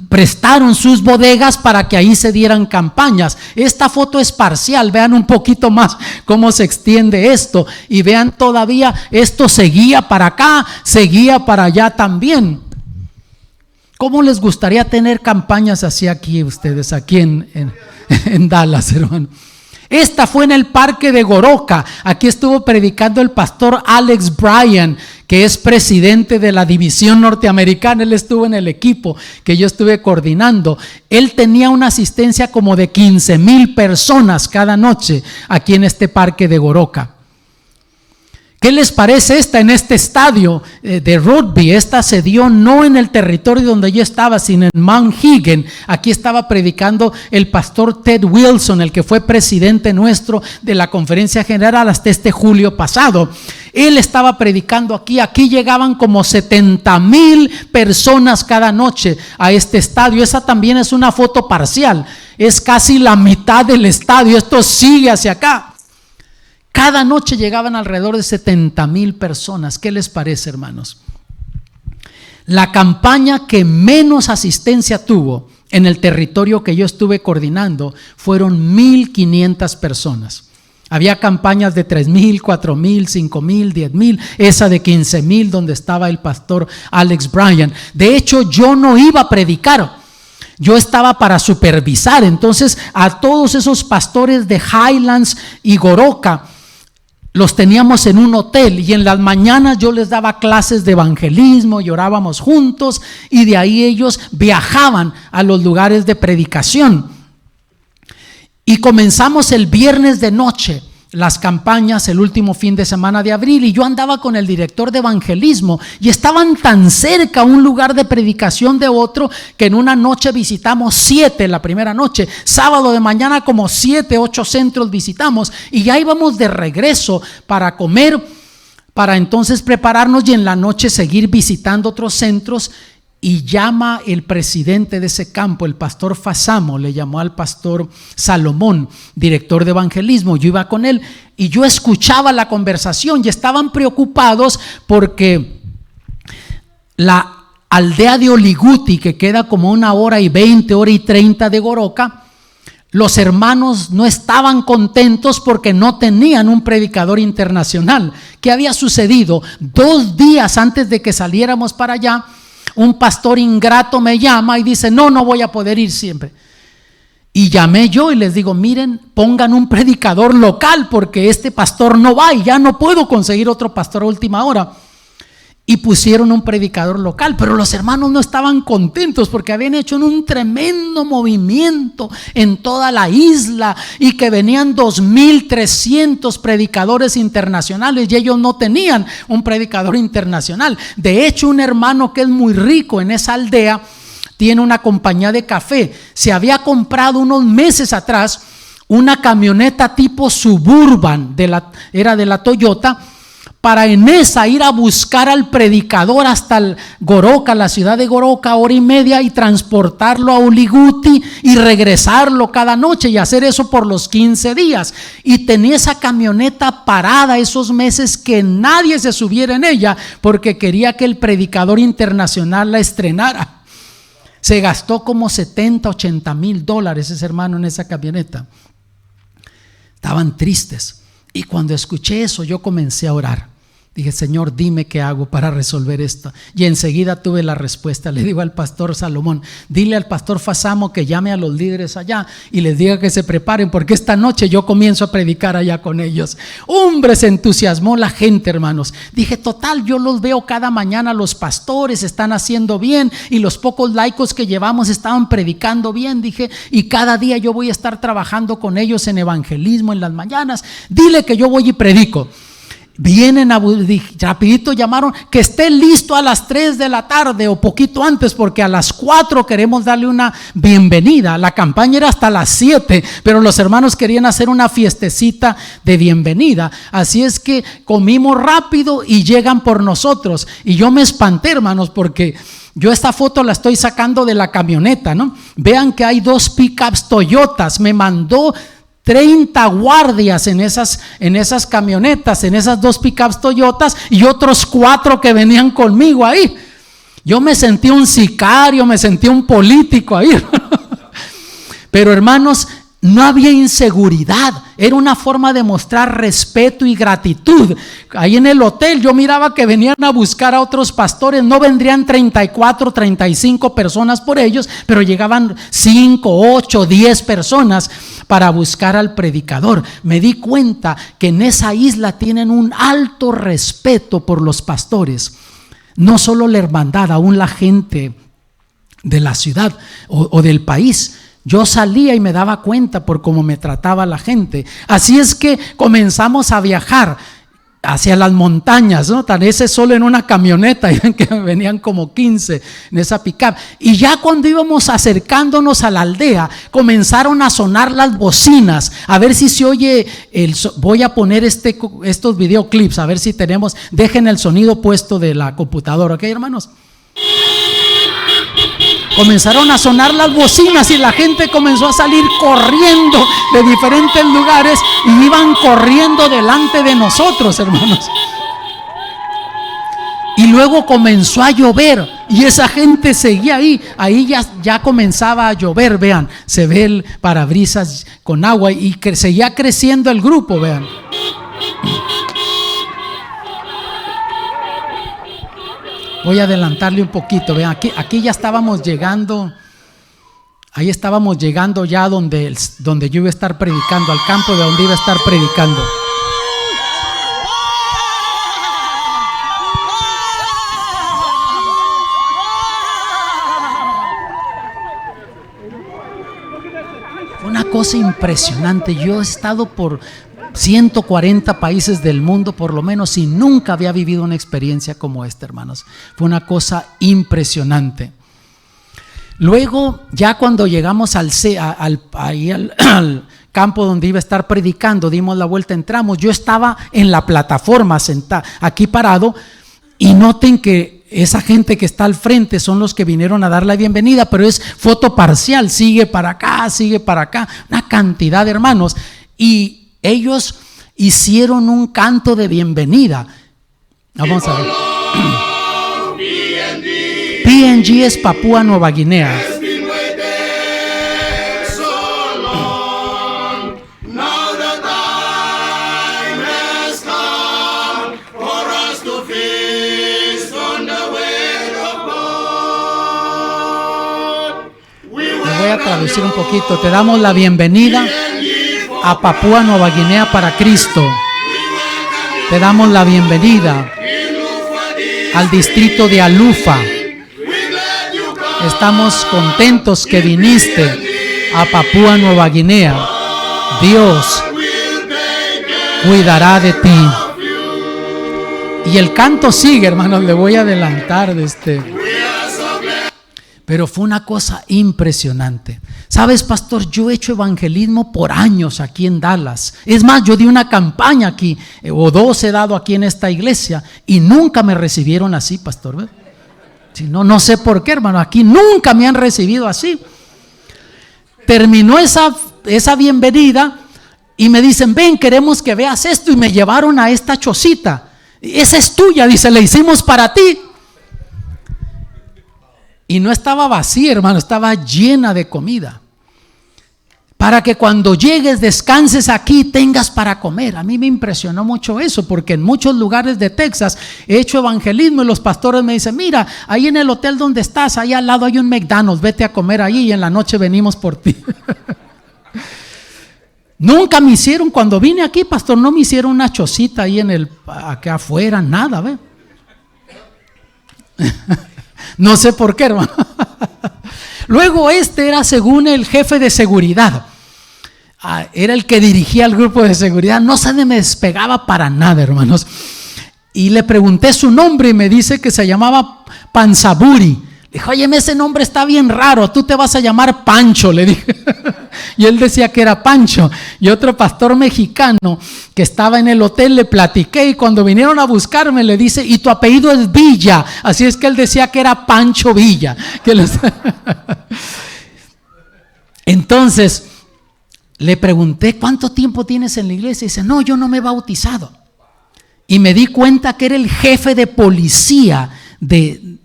prestaron sus bodegas para que ahí se dieran campañas. Esta foto es parcial, vean un poquito más cómo se extiende esto y vean todavía esto seguía para acá, seguía para allá también. ¿Cómo les gustaría tener campañas así aquí ustedes, aquí en Dallas, hermano? Esta fue en el parque de Goroka. Aquí estuvo predicando el pastor Alex Bryan, que es presidente de la división norteamericana. Él estuvo en el equipo que yo estuve coordinando. Él tenía una asistencia como de 15,000 personas cada noche aquí en este parque de Goroka. ¿Qué les parece esta en este estadio de rugby? Esta se dio no en el territorio donde yo estaba, sino en Mount Higgin. Aquí estaba predicando el pastor Ted Wilson, el que fue presidente nuestro de la conferencia general hasta este julio pasado. Él estaba predicando aquí. Aquí llegaban como 70,000 personas cada noche a este estadio. Esa también es una foto parcial. Es casi la mitad del estadio. Esto sigue hacia acá. Cada noche llegaban alrededor de 70,000 personas. ¿Qué les parece, hermanos? La campaña que menos asistencia tuvo en el territorio que yo estuve coordinando fueron 1,500 personas. Había campañas de 3,000, 4,000, 5,000, 10,000, esa de 15,000 donde estaba el pastor Alex Bryan. De hecho, yo no iba a predicar. Yo estaba para supervisar. Entonces, a todos esos pastores de Highlands y Goroka los teníamos en un hotel y en las mañanas yo les daba clases de evangelismo y orábamos juntos y de ahí ellos viajaban a los lugares de predicación. Y comenzamos el viernes de noche las campañas el último fin de semana de abril y yo andaba con el director de evangelismo y estaban tan cerca un lugar de predicación de otro que en una noche visitamos 7 la primera noche, sábado de mañana como 7, 8 centros visitamos y ya íbamos de regreso para comer, para entonces prepararnos y en la noche seguir visitando otros centros. Y llama el presidente de ese campo, el pastor Fasamo, le llamó al pastor Salomón, director de evangelismo. Yo iba con él y yo escuchaba la conversación y estaban preocupados porque la aldea de Oliguti, que queda como 1:20, 1:30 de Goroka, los hermanos no estaban contentos porque no tenían un predicador internacional. ¿Qué había sucedido? 2 días antes de que saliéramos para allá, un pastor ingrato me llama y dice, no voy a poder ir siempre. Y llamé yo y les digo, miren, pongan un predicador local porque este pastor no va y ya no puedo conseguir otro pastor a última hora. Y pusieron un predicador local, pero los hermanos no estaban contentos porque habían hecho un tremendo movimiento en toda la isla y que venían 2,300 predicadores internacionales y ellos no tenían un predicador internacional. De hecho, un hermano que es muy rico en esa aldea tiene una compañía de café. Se había comprado unos meses atrás una camioneta tipo Suburban, era de la Toyota, para en esa ir a buscar al predicador hasta el Goroka, la ciudad de Goroka, 1:30 y transportarlo a Oliguti y regresarlo cada noche y hacer eso por los 15 días. Y tenía esa camioneta parada esos meses que nadie se subiera en ella porque quería que el predicador internacional la estrenara. Se gastó como 70, 80 mil dólares ese hermano en esa camioneta. Estaban tristes. Y cuando escuché eso, yo comencé a orar. Dije, Señor, dime qué hago para resolver esto. Y enseguida tuve la respuesta. Le digo al pastor Salomón, dile al pastor Fasamo que llame a los líderes allá y les diga que se preparen porque esta noche yo comienzo a predicar allá con ellos. Hombre, se entusiasmó la gente, hermanos. Dije, total, yo los veo cada mañana, los pastores están haciendo bien y los pocos laicos que llevamos estaban predicando bien. Dije, y cada día yo voy a estar trabajando con ellos en evangelismo en las mañanas. Dile que yo voy y predico. Vienen rapidito llamaron que esté listo a las 3 de la tarde o poquito antes porque a las 4 queremos darle una bienvenida. La campaña era hasta las 7, pero los hermanos querían hacer una fiestecita de bienvenida. Así es que comimos rápido y llegan por nosotros. Y yo me espanté, hermanos, porque yo esta foto la estoy sacando de la camioneta, ¿no? Vean que hay 2 pickups Toyotas. Me mandó 30 guardias en esas camionetas, en esas 2 pickups Toyotas y otros 4 que venían conmigo ahí. Yo me sentí un sicario, me sentí un político ahí. Pero hermanos, no había inseguridad, era una forma de mostrar respeto y gratitud. Ahí en el hotel yo miraba que venían a buscar a otros pastores, no vendrían 34, 35 personas por ellos, pero llegaban 5, 8, 10 personas para buscar al predicador. Me di cuenta que en esa isla tienen un alto respeto por los pastores, no solo la hermandad, aún la gente de la ciudad o del país. Yo salía y me daba cuenta por cómo me trataba la gente. Así es que comenzamos a viajar hacia las montañas, ¿no? Tan ese solo en una camioneta, que venían como 15 en esa pickup. Y ya cuando íbamos acercándonos a la aldea, comenzaron a sonar las bocinas. A ver si se oye voy a poner estos videoclips, a ver si tenemos. Dejen el sonido puesto de la computadora, ¿ok, hermanos? Comenzaron a sonar las bocinas y la gente comenzó a salir corriendo de diferentes lugares y iban corriendo delante de nosotros, hermanos. Y luego comenzó a llover y esa gente seguía ahí. Ahí ya comenzaba a llover, vean, se ve el parabrisas con agua y seguía creciendo el grupo, vean. Voy a adelantarle un poquito, vean, aquí ya estábamos llegando, ahí estábamos llegando ya donde yo iba a estar predicando, al campo de donde iba a estar predicando. Fue una cosa impresionante. Yo he estado por 140 países del mundo por lo menos y nunca había vivido una experiencia como esta, hermanos. Fue una cosa impresionante. Luego, ya cuando llegamos al campo donde iba a estar predicando, dimos la vuelta, entramos. Yo estaba en la plataforma sentado, aquí parado, y noten que esa gente que está al frente son los que vinieron a dar la bienvenida, pero es foto parcial, sigue para acá, una cantidad de hermanos. Y ellos hicieron un canto de bienvenida. Vamos a ver. PNG es Papúa Nueva Guinea. Me voy a traducir un poquito. Te damos la bienvenida a Papúa Nueva Guinea para Cristo. Te damos la bienvenida al distrito de Alufa. Estamos contentos que viniste a Papúa Nueva Guinea. Dios cuidará de ti. Y el canto sigue, hermanos, le voy a adelantar de Pero fue una cosa impresionante. Sabes, pastor, yo he hecho evangelismo por años aquí en Dallas. Es más, yo di una campaña aquí, o 2 he dado aquí en esta iglesia, y nunca me recibieron así, pastor. ¿Ves? Si no sé por qué, hermano, aquí nunca me han recibido así. Terminó esa bienvenida y me dicen, ven, queremos que veas esto, y me llevaron a esta chocita. Esa es tuya, dice, la hicimos para ti. Y no estaba vacía, hermano, estaba llena de comida. Para que cuando llegues, descanses aquí, tengas para comer. A mí me impresionó mucho eso, porque en muchos lugares de Texas he hecho evangelismo y los pastores me dicen, mira, ahí en el hotel donde estás, ahí al lado hay un McDonald's, vete a comer ahí y en la noche venimos por ti. Nunca me hicieron, cuando vine aquí, pastor, no me hicieron una chocita ahí acá afuera, nada, ¿ve? No sé por qué, hermano. Luego era según el jefe de seguridad. Era el que dirigía el grupo de seguridad. No se me despegaba para nada, hermanos. Y le pregunté su nombre y me dice que se llamaba Panzaburi. Le dije, oye, ese nombre está bien raro, tú te vas a llamar Pancho, le dije. Y él decía que era Pancho. Y otro pastor mexicano que estaba en el hotel le platiqué, y cuando vinieron a buscarme le dice, y tu apellido es Villa. Así es que él decía que era Pancho Villa. Entonces Le pregunté, ¿cuánto tiempo tienes en la iglesia? Y dice, no, yo no me he bautizado. Y me di cuenta que era el jefe de policía de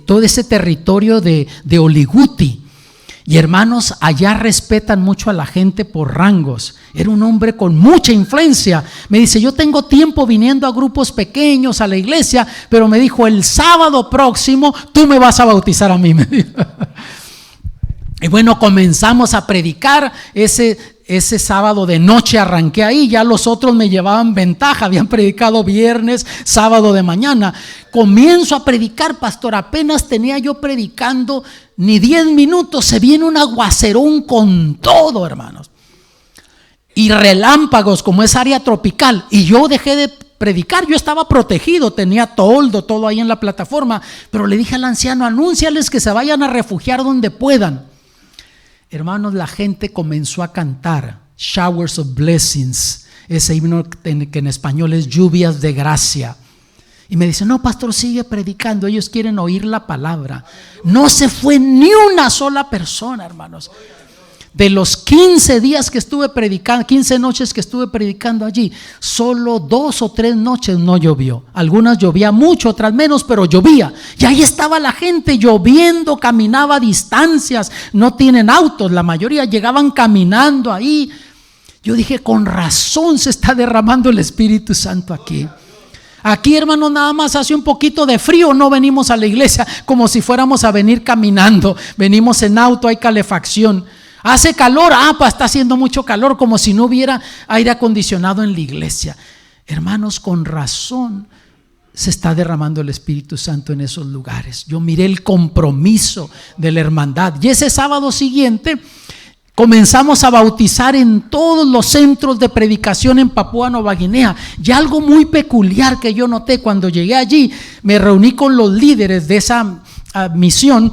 todo ese territorio de Oliguti. Y hermanos, allá respetan mucho a la gente por rangos. Era un hombre con mucha influencia. Me dice, yo tengo tiempo viniendo a grupos pequeños a la iglesia, pero me dijo, el sábado próximo tú me vas a bautizar a mí, me dijo. Y bueno, comenzamos a predicar. Ese sábado de noche arranqué ahí, ya los otros me llevaban ventaja, habían predicado viernes, sábado de mañana. Comienzo a predicar, pastor, apenas tenía yo predicando ni 10 minutos, se viene un aguacerón con todo, hermanos. Y relámpagos, como es área tropical, y yo dejé de predicar. Yo estaba protegido, tenía toldo, todo ahí en la plataforma, pero le dije al anciano, anúnciales que se vayan a refugiar donde puedan. Hermanos, la gente comenzó a cantar Showers of Blessings, ese himno que en español es lluvias de gracia. Y me dice, no, pastor, sigue predicando, ellos quieren oír la palabra. No se fue ni una sola persona, hermanos. De los 15 días que estuve predicando, 15 noches que estuve predicando allí, solo 2 o 3 noches no llovió. Algunas llovía mucho, otras menos, pero llovía. Y ahí estaba la gente lloviendo, caminaba a distancias. No tienen autos, la mayoría llegaban caminando ahí. Yo dije, con razón se está derramando el Espíritu Santo aquí. Aquí, hermanos, nada más hace un poquito de frío, no venimos a la iglesia como si fuéramos a venir caminando. Venimos en auto, hay calefacción. Hace calor, pues está haciendo mucho calor, como si no hubiera aire acondicionado en la iglesia. Hermanos, con razón se está derramando el Espíritu Santo en esos lugares. Yo miré el compromiso de la hermandad. Y ese sábado siguiente comenzamos a bautizar en todos los centros de predicación en Papúa Nueva Guinea. Y algo muy peculiar que yo noté cuando llegué allí, me reuní con los líderes de esa misión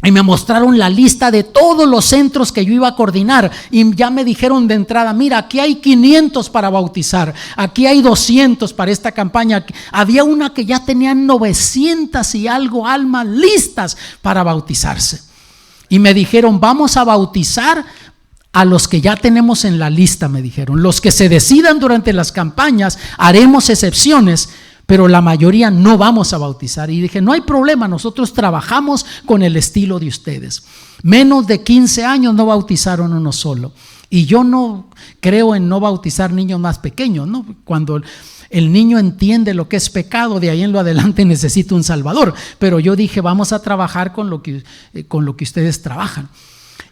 y me mostraron la lista de todos los centros que yo iba a coordinar. Y ya me dijeron de entrada, mira, aquí hay 500 para bautizar, aquí hay 200 para esta campaña. Había una que ya tenían 900 y algo almas listas para bautizarse. Y me dijeron, vamos a bautizar a los que ya tenemos en la lista, me dijeron. Los que se decidan durante las campañas, haremos excepciones, pero la mayoría no vamos a bautizar. Y dije, no hay problema, nosotros trabajamos con el estilo de ustedes. Menos de 15 años no bautizaron uno solo. Y yo no creo en no bautizar niños más pequeños, ¿no? Cuando el niño entiende lo que es pecado, de ahí en lo adelante necesita un salvador. Pero yo dije, vamos a trabajar con lo que ustedes trabajan.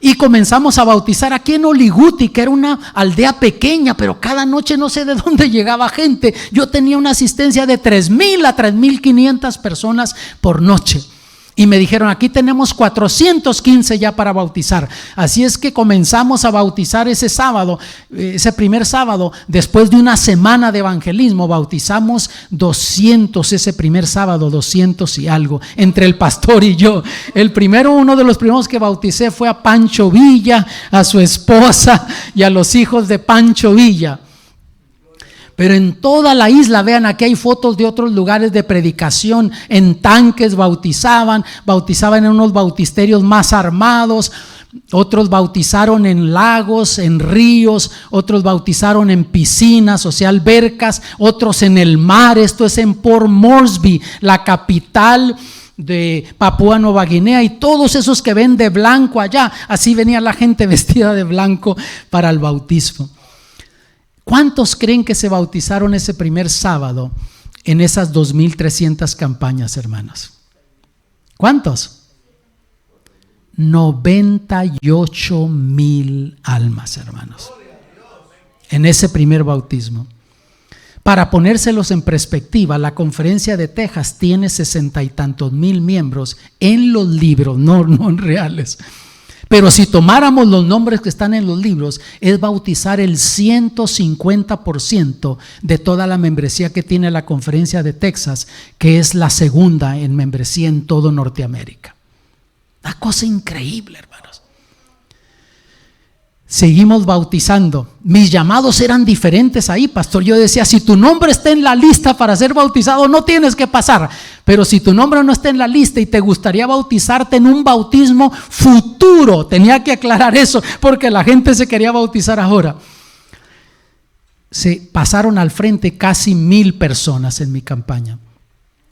Y comenzamos a bautizar aquí en Oliguti, que era una aldea pequeña, pero cada noche no sé de dónde llegaba gente. Yo tenía una asistencia de 3,000 a 3,500 personas por noche. Y me dijeron, aquí tenemos 415 ya para bautizar. Así es que comenzamos a bautizar ese sábado, ese primer sábado, después de una semana de evangelismo, bautizamos 200 ese primer sábado, 200 y algo, entre el pastor y yo. Uno de los primeros que bauticé fue a Pancho Villa, a su esposa y a los hijos de Pancho Villa. Pero en toda la isla, vean, aquí hay fotos de otros lugares de predicación. En tanques bautizaban en unos bautisterios más armados. Otros bautizaron en lagos, en ríos. Otros bautizaron en piscinas, o sea, albercas. Otros en el mar. Esto es en Port Moresby, la capital de Papúa Nueva Guinea. Y todos esos que ven de blanco allá, así venía la gente vestida de blanco para el bautismo. ¿Cuántos creen que se bautizaron ese primer sábado en esas 2,300 campañas, hermanos? ¿Cuántos? 98,000 almas, hermanos, en ese primer bautismo. Para ponérselos en perspectiva, la Conferencia de Texas tiene 60 y tantos mil miembros en los libros, no en reales. Pero si tomáramos los nombres que están en los libros, es bautizar el 150% de toda la membresía que tiene la Conferencia de Texas, que es la segunda en membresía en todo Norteamérica. Una cosa increíble, hermanos. seguimos bautizando. Mis llamados eran diferentes ahí, pastor. Yo decía, si tu nombre está en la lista para ser bautizado, no tienes que pasar. Pero si tu nombre no está en la lista y te gustaría bautizarte en un bautismo futuro, tenía que aclarar eso, porque la gente se quería bautizar ahora. Se pasaron al frente casi 1,000 personas en mi campaña.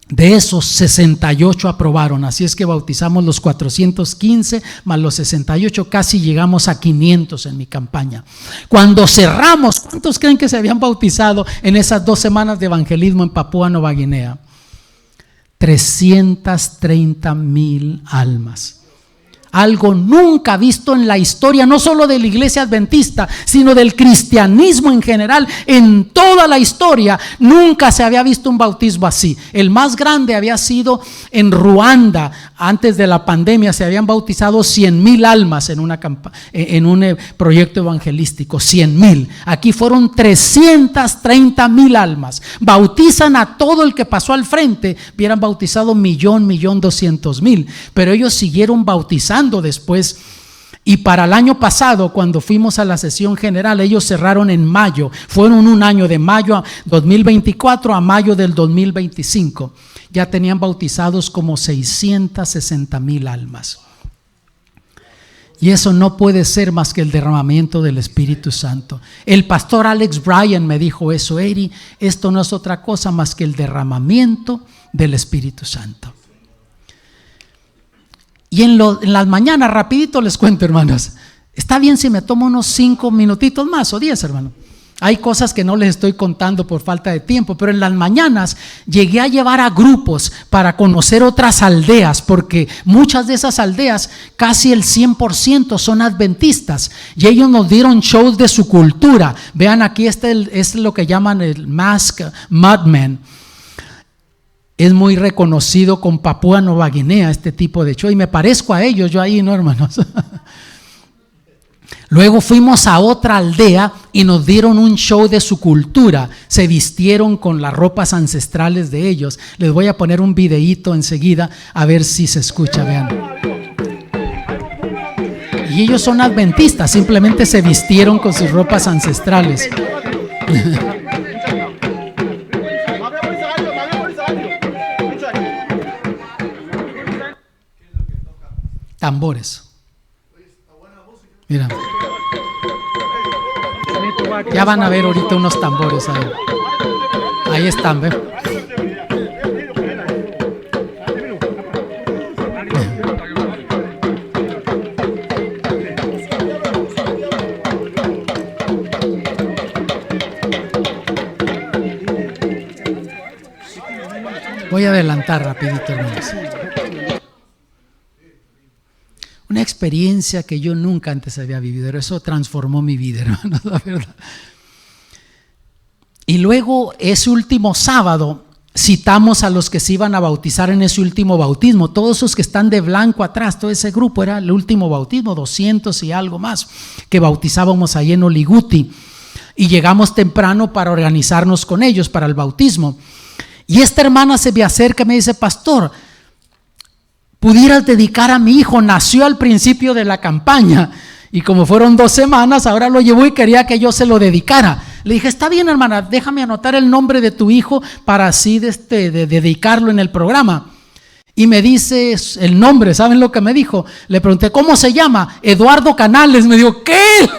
De esos 68 aprobaron, así es que bautizamos los 415 más los 68, casi llegamos a 500 en mi campaña. Cuando cerramos, ¿cuántos creen que se habían bautizado en esas 2 semanas de evangelismo en Papúa Nueva Guinea? 330,000 almas. Algo nunca visto en la historia, no solo de la iglesia adventista, sino del cristianismo en general. En toda la historia nunca se había visto un bautismo así. El más grande había sido en Ruanda. Antes de la pandemia se habían bautizado 100,000 almas en un proyecto evangelístico. 100,000. Aquí fueron 330,000 almas. Bautizan a todo el que pasó al frente. Hubieran bautizado 1,200,000. Pero ellos siguieron bautizando después, y para el año pasado, cuando fuimos a la sesión general, ellos cerraron en mayo. Fueron un año, de mayo a 2024 a mayo del 2025. Ya tenían bautizados como 660,000 almas. Y eso no puede ser más que el derramamiento del Espíritu Santo. El pastor Alex Bryan me dijo eso: Eri, esto no es otra cosa más que el derramamiento del Espíritu Santo. Y en las mañanas, rapidito les cuento, hermanos. Está bien si me tomo unos 5 minutitos más o 10, hermano. Hay cosas que no les estoy contando por falta de tiempo, pero en las mañanas llegué a llevar a grupos para conocer otras aldeas, porque muchas de esas aldeas, casi el 100% son adventistas, y ellos nos dieron shows de su cultura. Vean aquí, es lo que llaman el Masked Mudman. Es muy reconocido con Papúa Nueva Guinea este tipo de show, y me parezco a ellos, yo ahí, ¿no, hermanos? Luego fuimos a otra aldea y nos dieron un show de su cultura. Se vistieron con las ropas ancestrales de ellos. Les voy a poner un videíto enseguida a ver si se escucha, vean. Y ellos son adventistas, simplemente se vistieron con sus ropas ancestrales. Tambores. Mira. Ya van a ver ahorita unos tambores ahí. Ahí están, ¿ve? Voy a adelantar rapidito, hermanos. Una experiencia que yo nunca antes había vivido. Eso transformó mi vida, hermanos, la verdad. Y luego, ese último sábado, citamos a los que se iban a bautizar en ese último bautismo. Todos esos que están de blanco atrás, todo ese grupo era el último bautismo, 200 y algo más, que bautizábamos ahí en Oliguti. Y llegamos temprano para organizarnos con ellos para el bautismo. Y esta hermana se me acerca y me dice: pastor, ¿pudieras dedicar a mi hijo? Nació al principio de la campaña, y como fueron 2 semanas, ahora lo llevó y quería que yo se lo dedicara. Le dije: está bien, hermana, déjame anotar el nombre de tu hijo para así de dedicarlo en el programa. Y me dice el nombre. ¿Saben lo que me dijo? Le pregunté: ¿cómo se llama? Eduardo Canales. Me dijo: ¿qué?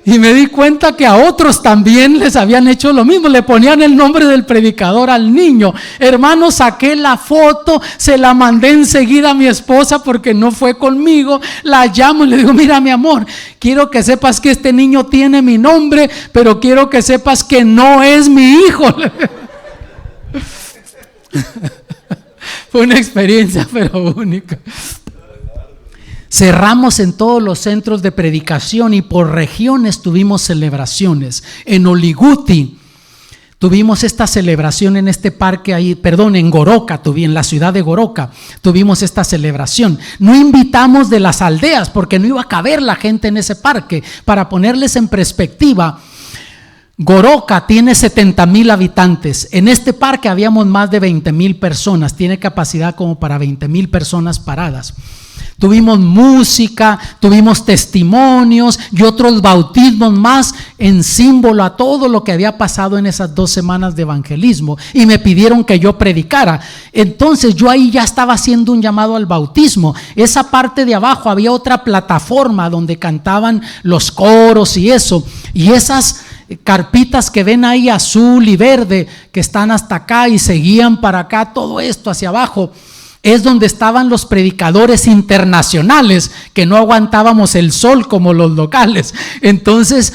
Y me di cuenta que a otros también les habían hecho lo mismo, le ponían el nombre del predicador al niño. Hermano, saqué la foto, se la mandé enseguida a mi esposa porque no fue conmigo. La llamo y le digo: mira, mi amor, quiero que sepas que este niño tiene mi nombre, pero quiero que sepas que no es mi hijo. Fue una experiencia pero única. Cerramos en todos los centros de predicación y por regiones tuvimos celebraciones. En Oliguti tuvimos esta celebración en este parque ahí, en Goroca, en la ciudad de Goroca tuvimos esta celebración. No invitamos de las aldeas porque no iba a caber la gente en ese parque. Para ponerles en perspectiva, Goroca tiene 70,000 habitantes. En este parque habíamos más de 20,000 personas. Tiene capacidad como para 20,000 personas paradas. Tuvimos música, tuvimos testimonios y otros bautismos más en símbolo a todo lo que había pasado en esas 2 semanas de evangelismo, y me pidieron que yo predicara. Entonces yo ahí ya estaba haciendo un llamado al bautismo. Esa parte de abajo había otra plataforma donde cantaban los coros y eso, y esas carpitas que ven ahí azul y verde que están hasta acá y seguían para acá, todo esto hacia abajo, es donde estaban los predicadores internacionales que no aguantábamos el sol como los locales. Entonces,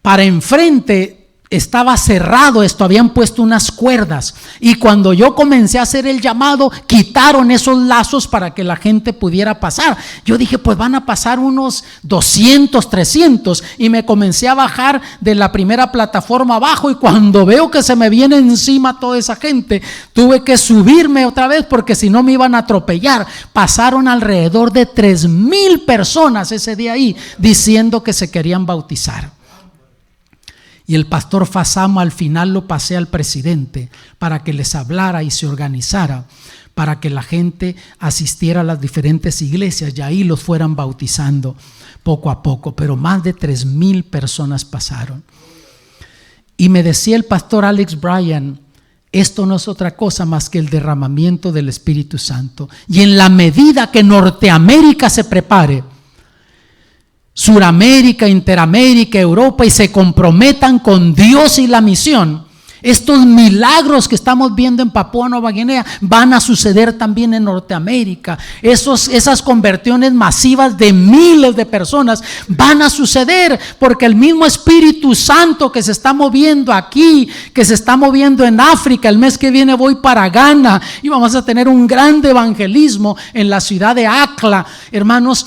para enfrente estaba cerrado esto, habían puesto unas cuerdas, y cuando yo comencé a hacer el llamado, quitaron esos lazos para que la gente pudiera pasar. Yo dije, pues van a pasar unos 200, 300, y me comencé a bajar de la primera plataforma abajo, y cuando veo que se me viene encima toda esa gente, tuve que subirme otra vez porque si no me iban a atropellar. Pasaron alrededor de 3,000 personas ese día ahí diciendo que se querían bautizar. Y el pastor Fasama al final lo pasé al presidente para que les hablara y se organizara para que la gente asistiera a las diferentes iglesias y ahí los fueran bautizando poco a poco. Pero más de 3,000 personas pasaron. Y me decía el pastor Alex Bryan, esto no es otra cosa más que el derramamiento del Espíritu Santo. Y en la medida que Norteamérica se prepare, Suramérica, Interamérica, Europa, y se comprometan con Dios y la misión, estos milagros que estamos viendo en Papúa Nueva Guinea van a suceder también en Norteamérica. Esas conversiones masivas de miles de personas van a suceder porque el mismo Espíritu Santo que se está moviendo aquí, que se está moviendo en África. El mes que viene voy para Ghana y vamos a tener un gran evangelismo en la ciudad de Accra, hermanos.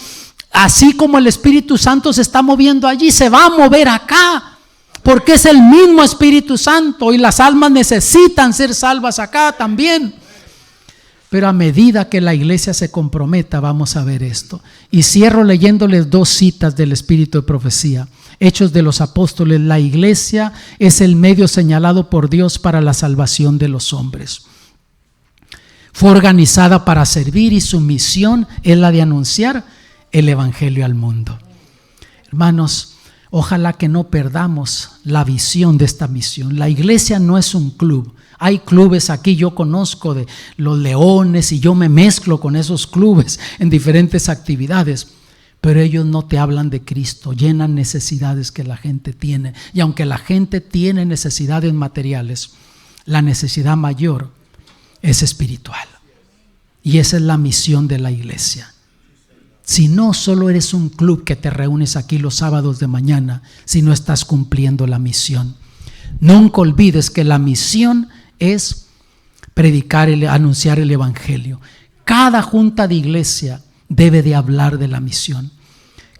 Así como el Espíritu Santo se está moviendo allí, se va a mover acá, porque es el mismo Espíritu Santo y las almas necesitan ser salvas acá también. Pero a medida que la iglesia se comprometa, vamos a ver esto. Y cierro leyéndoles 2 citas del Espíritu de Profecía. Hechos de los Apóstoles: la iglesia es el medio señalado por Dios para la salvación de los hombres. Fue organizada para servir y su misión es la de anunciar el evangelio al mundo. Hermanos, ojalá que no perdamos la visión de esta misión. La iglesia no es un club. Hay clubes aquí, yo conozco de los Leones y yo me mezclo con esos clubes en diferentes actividades, pero ellos no te hablan de Cristo, llenan necesidades que la gente tiene. Y aunque la gente tiene necesidades materiales, la necesidad mayor es espiritual. Y esa es la misión de la iglesia. Si no solo eres un club que te reúnes aquí los sábados de mañana, si no estás cumpliendo la misión. Nunca olvides que la misión es predicar, anunciar el evangelio. Cada junta de iglesia debe de hablar de la misión.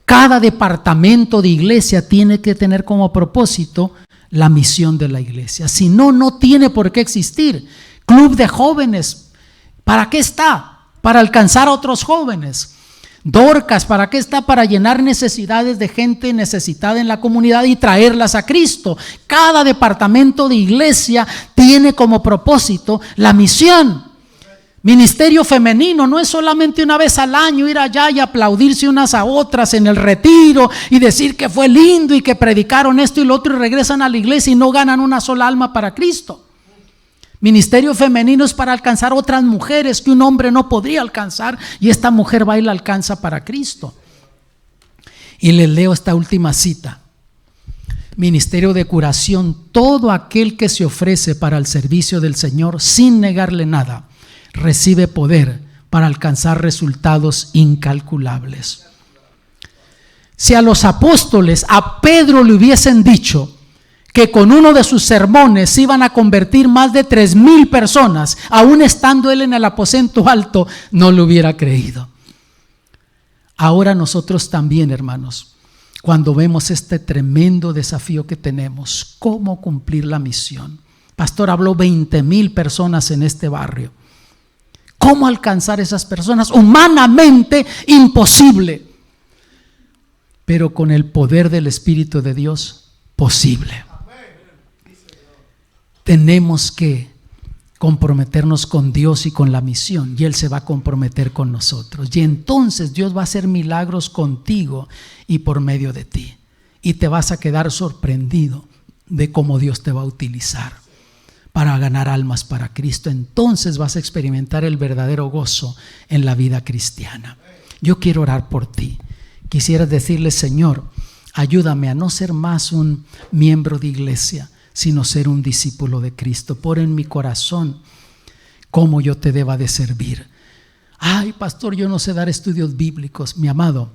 Cada departamento de iglesia tiene que tener como propósito la misión de la iglesia. Si no, no tiene por qué existir. Club de jóvenes, ¿para qué está? Para alcanzar a otros jóvenes. Dorcas, ¿para qué está? Para llenar necesidades de gente necesitada en la comunidad y traerlas a Cristo. Cada departamento de iglesia tiene como propósito la misión. Ministerio femenino no es solamente una vez al año ir allá y aplaudirse unas a otras en el retiro y decir que fue lindo y que predicaron esto y lo otro y regresan a la iglesia y no ganan una sola alma para Cristo. Ministerio femenino es para alcanzar otras mujeres que un hombre no podría alcanzar, y esta mujer va y la alcanza para Cristo. Y les leo esta última cita. Ministerio de curación: todo aquel que se ofrece para el servicio del Señor sin negarle nada, recibe poder para alcanzar resultados incalculables. Si a los apóstoles, a Pedro le hubiesen dicho que con uno de sus sermones iban a convertir más de 3,000 personas, aún estando él en el aposento alto, no lo hubiera creído. Ahora nosotros también, hermanos, cuando vemos este tremendo desafío que tenemos, cómo cumplir la misión. Pastor habló 20,000 personas en este barrio. ¿Cómo alcanzar esas personas? Humanamente imposible, pero con el poder del Espíritu de Dios, posible. tenemos que comprometernos con Dios y con la misión, y Él se va a comprometer con nosotros. Y entonces Dios va a hacer milagros contigo y por medio de ti. Y te vas a quedar sorprendido de cómo Dios te va a utilizar para ganar almas para Cristo. Entonces vas a experimentar el verdadero gozo en la vida cristiana. Yo quiero orar por ti. Quisiera decirle: Señor, ayúdame a no ser más un miembro de iglesia, sino ser un discípulo de Cristo. Pon en mi corazón cómo yo te deba de servir. Ay, pastor, yo no sé dar estudios bíblicos. Mi amado,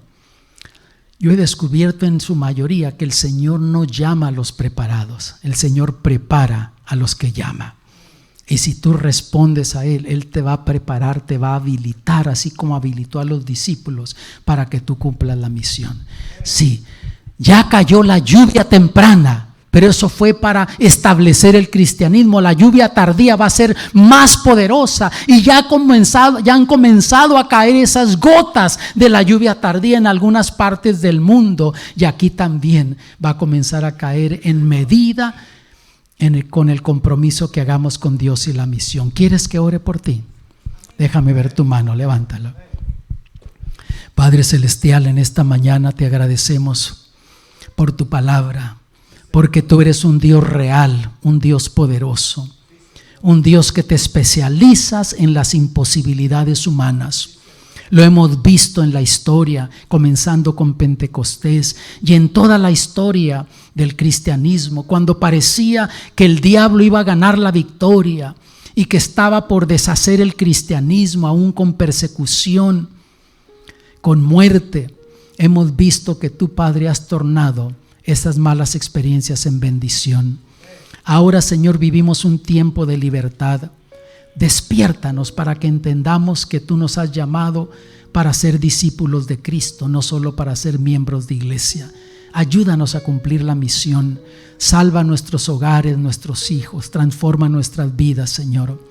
yo he descubierto en su mayoría que el Señor no llama a los preparados. El Señor prepara a los que llama. Y si tú respondes a Él, Él te va a preparar, te va a habilitar, así como habilitó a los discípulos para que tú cumplas la misión. Sí, ya cayó la lluvia temprana, pero eso fue para establecer el cristianismo. La lluvia tardía va a ser más poderosa, y ya han comenzado a caer esas gotas de la lluvia tardía en algunas partes del mundo, y aquí también va a comenzar a caer en medida con el compromiso que hagamos con Dios y la misión. ¿Quieres que ore por ti? Déjame ver tu mano, levántala. Padre celestial, en esta mañana te agradecemos por tu palabra, porque tú eres un Dios real, un Dios poderoso, un Dios que te especializas en las imposibilidades humanas. Lo hemos visto en la historia, comenzando con Pentecostés y en toda la historia del cristianismo, cuando parecía que el diablo iba a ganar la victoria y que estaba por deshacer el cristianismo, aún con persecución, con muerte. Hemos visto que tú, Padre, has tornado esas malas experiencias en bendición. Ahora, Señor, vivimos un tiempo de libertad. Despiértanos para que entendamos que tú nos has llamado para ser discípulos de Cristo, no solo para ser miembros de iglesia. Ayúdanos a cumplir la misión. Salva nuestros hogares, nuestros hijos. Transforma nuestras vidas, Señor.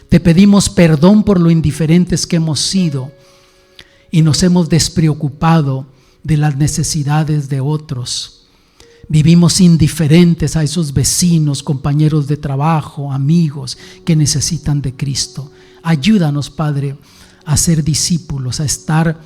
Te pedimos perdón por lo indiferentes que hemos sido y nos hemos despreocupado de las necesidades de otros. Vivimos indiferentes a esos vecinos, compañeros de trabajo, amigos que necesitan de Cristo. Ayúdanos, Padre, a ser discípulos, a estar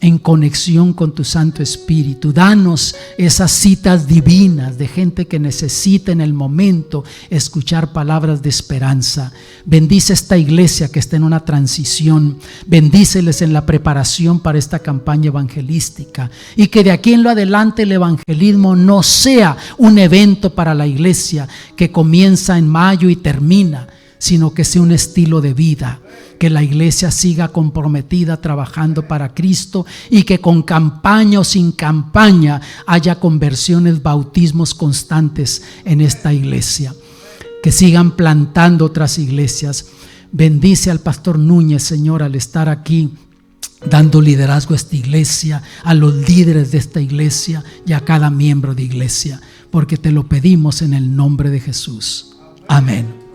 en conexión con tu Santo Espíritu. Danos esas citas divinas de gente que necesita en el momento escuchar palabras de esperanza. Bendice esta iglesia que está en una transición. Bendíceles en la preparación para esta campaña evangelística, y que de aquí en lo adelante el evangelismo no sea un evento para la iglesia que comienza en mayo y termina, sino que sea un estilo de vida. Que la iglesia siga comprometida trabajando para Cristo, y que con campaña o sin campaña haya conversiones, bautismos constantes en esta iglesia. Que sigan plantando otras iglesias. Bendice al pastor Núñez, Señor, al estar aquí dando liderazgo a esta iglesia, a los líderes de esta iglesia y a cada miembro de iglesia, porque te lo pedimos en el nombre de Jesús. Amén.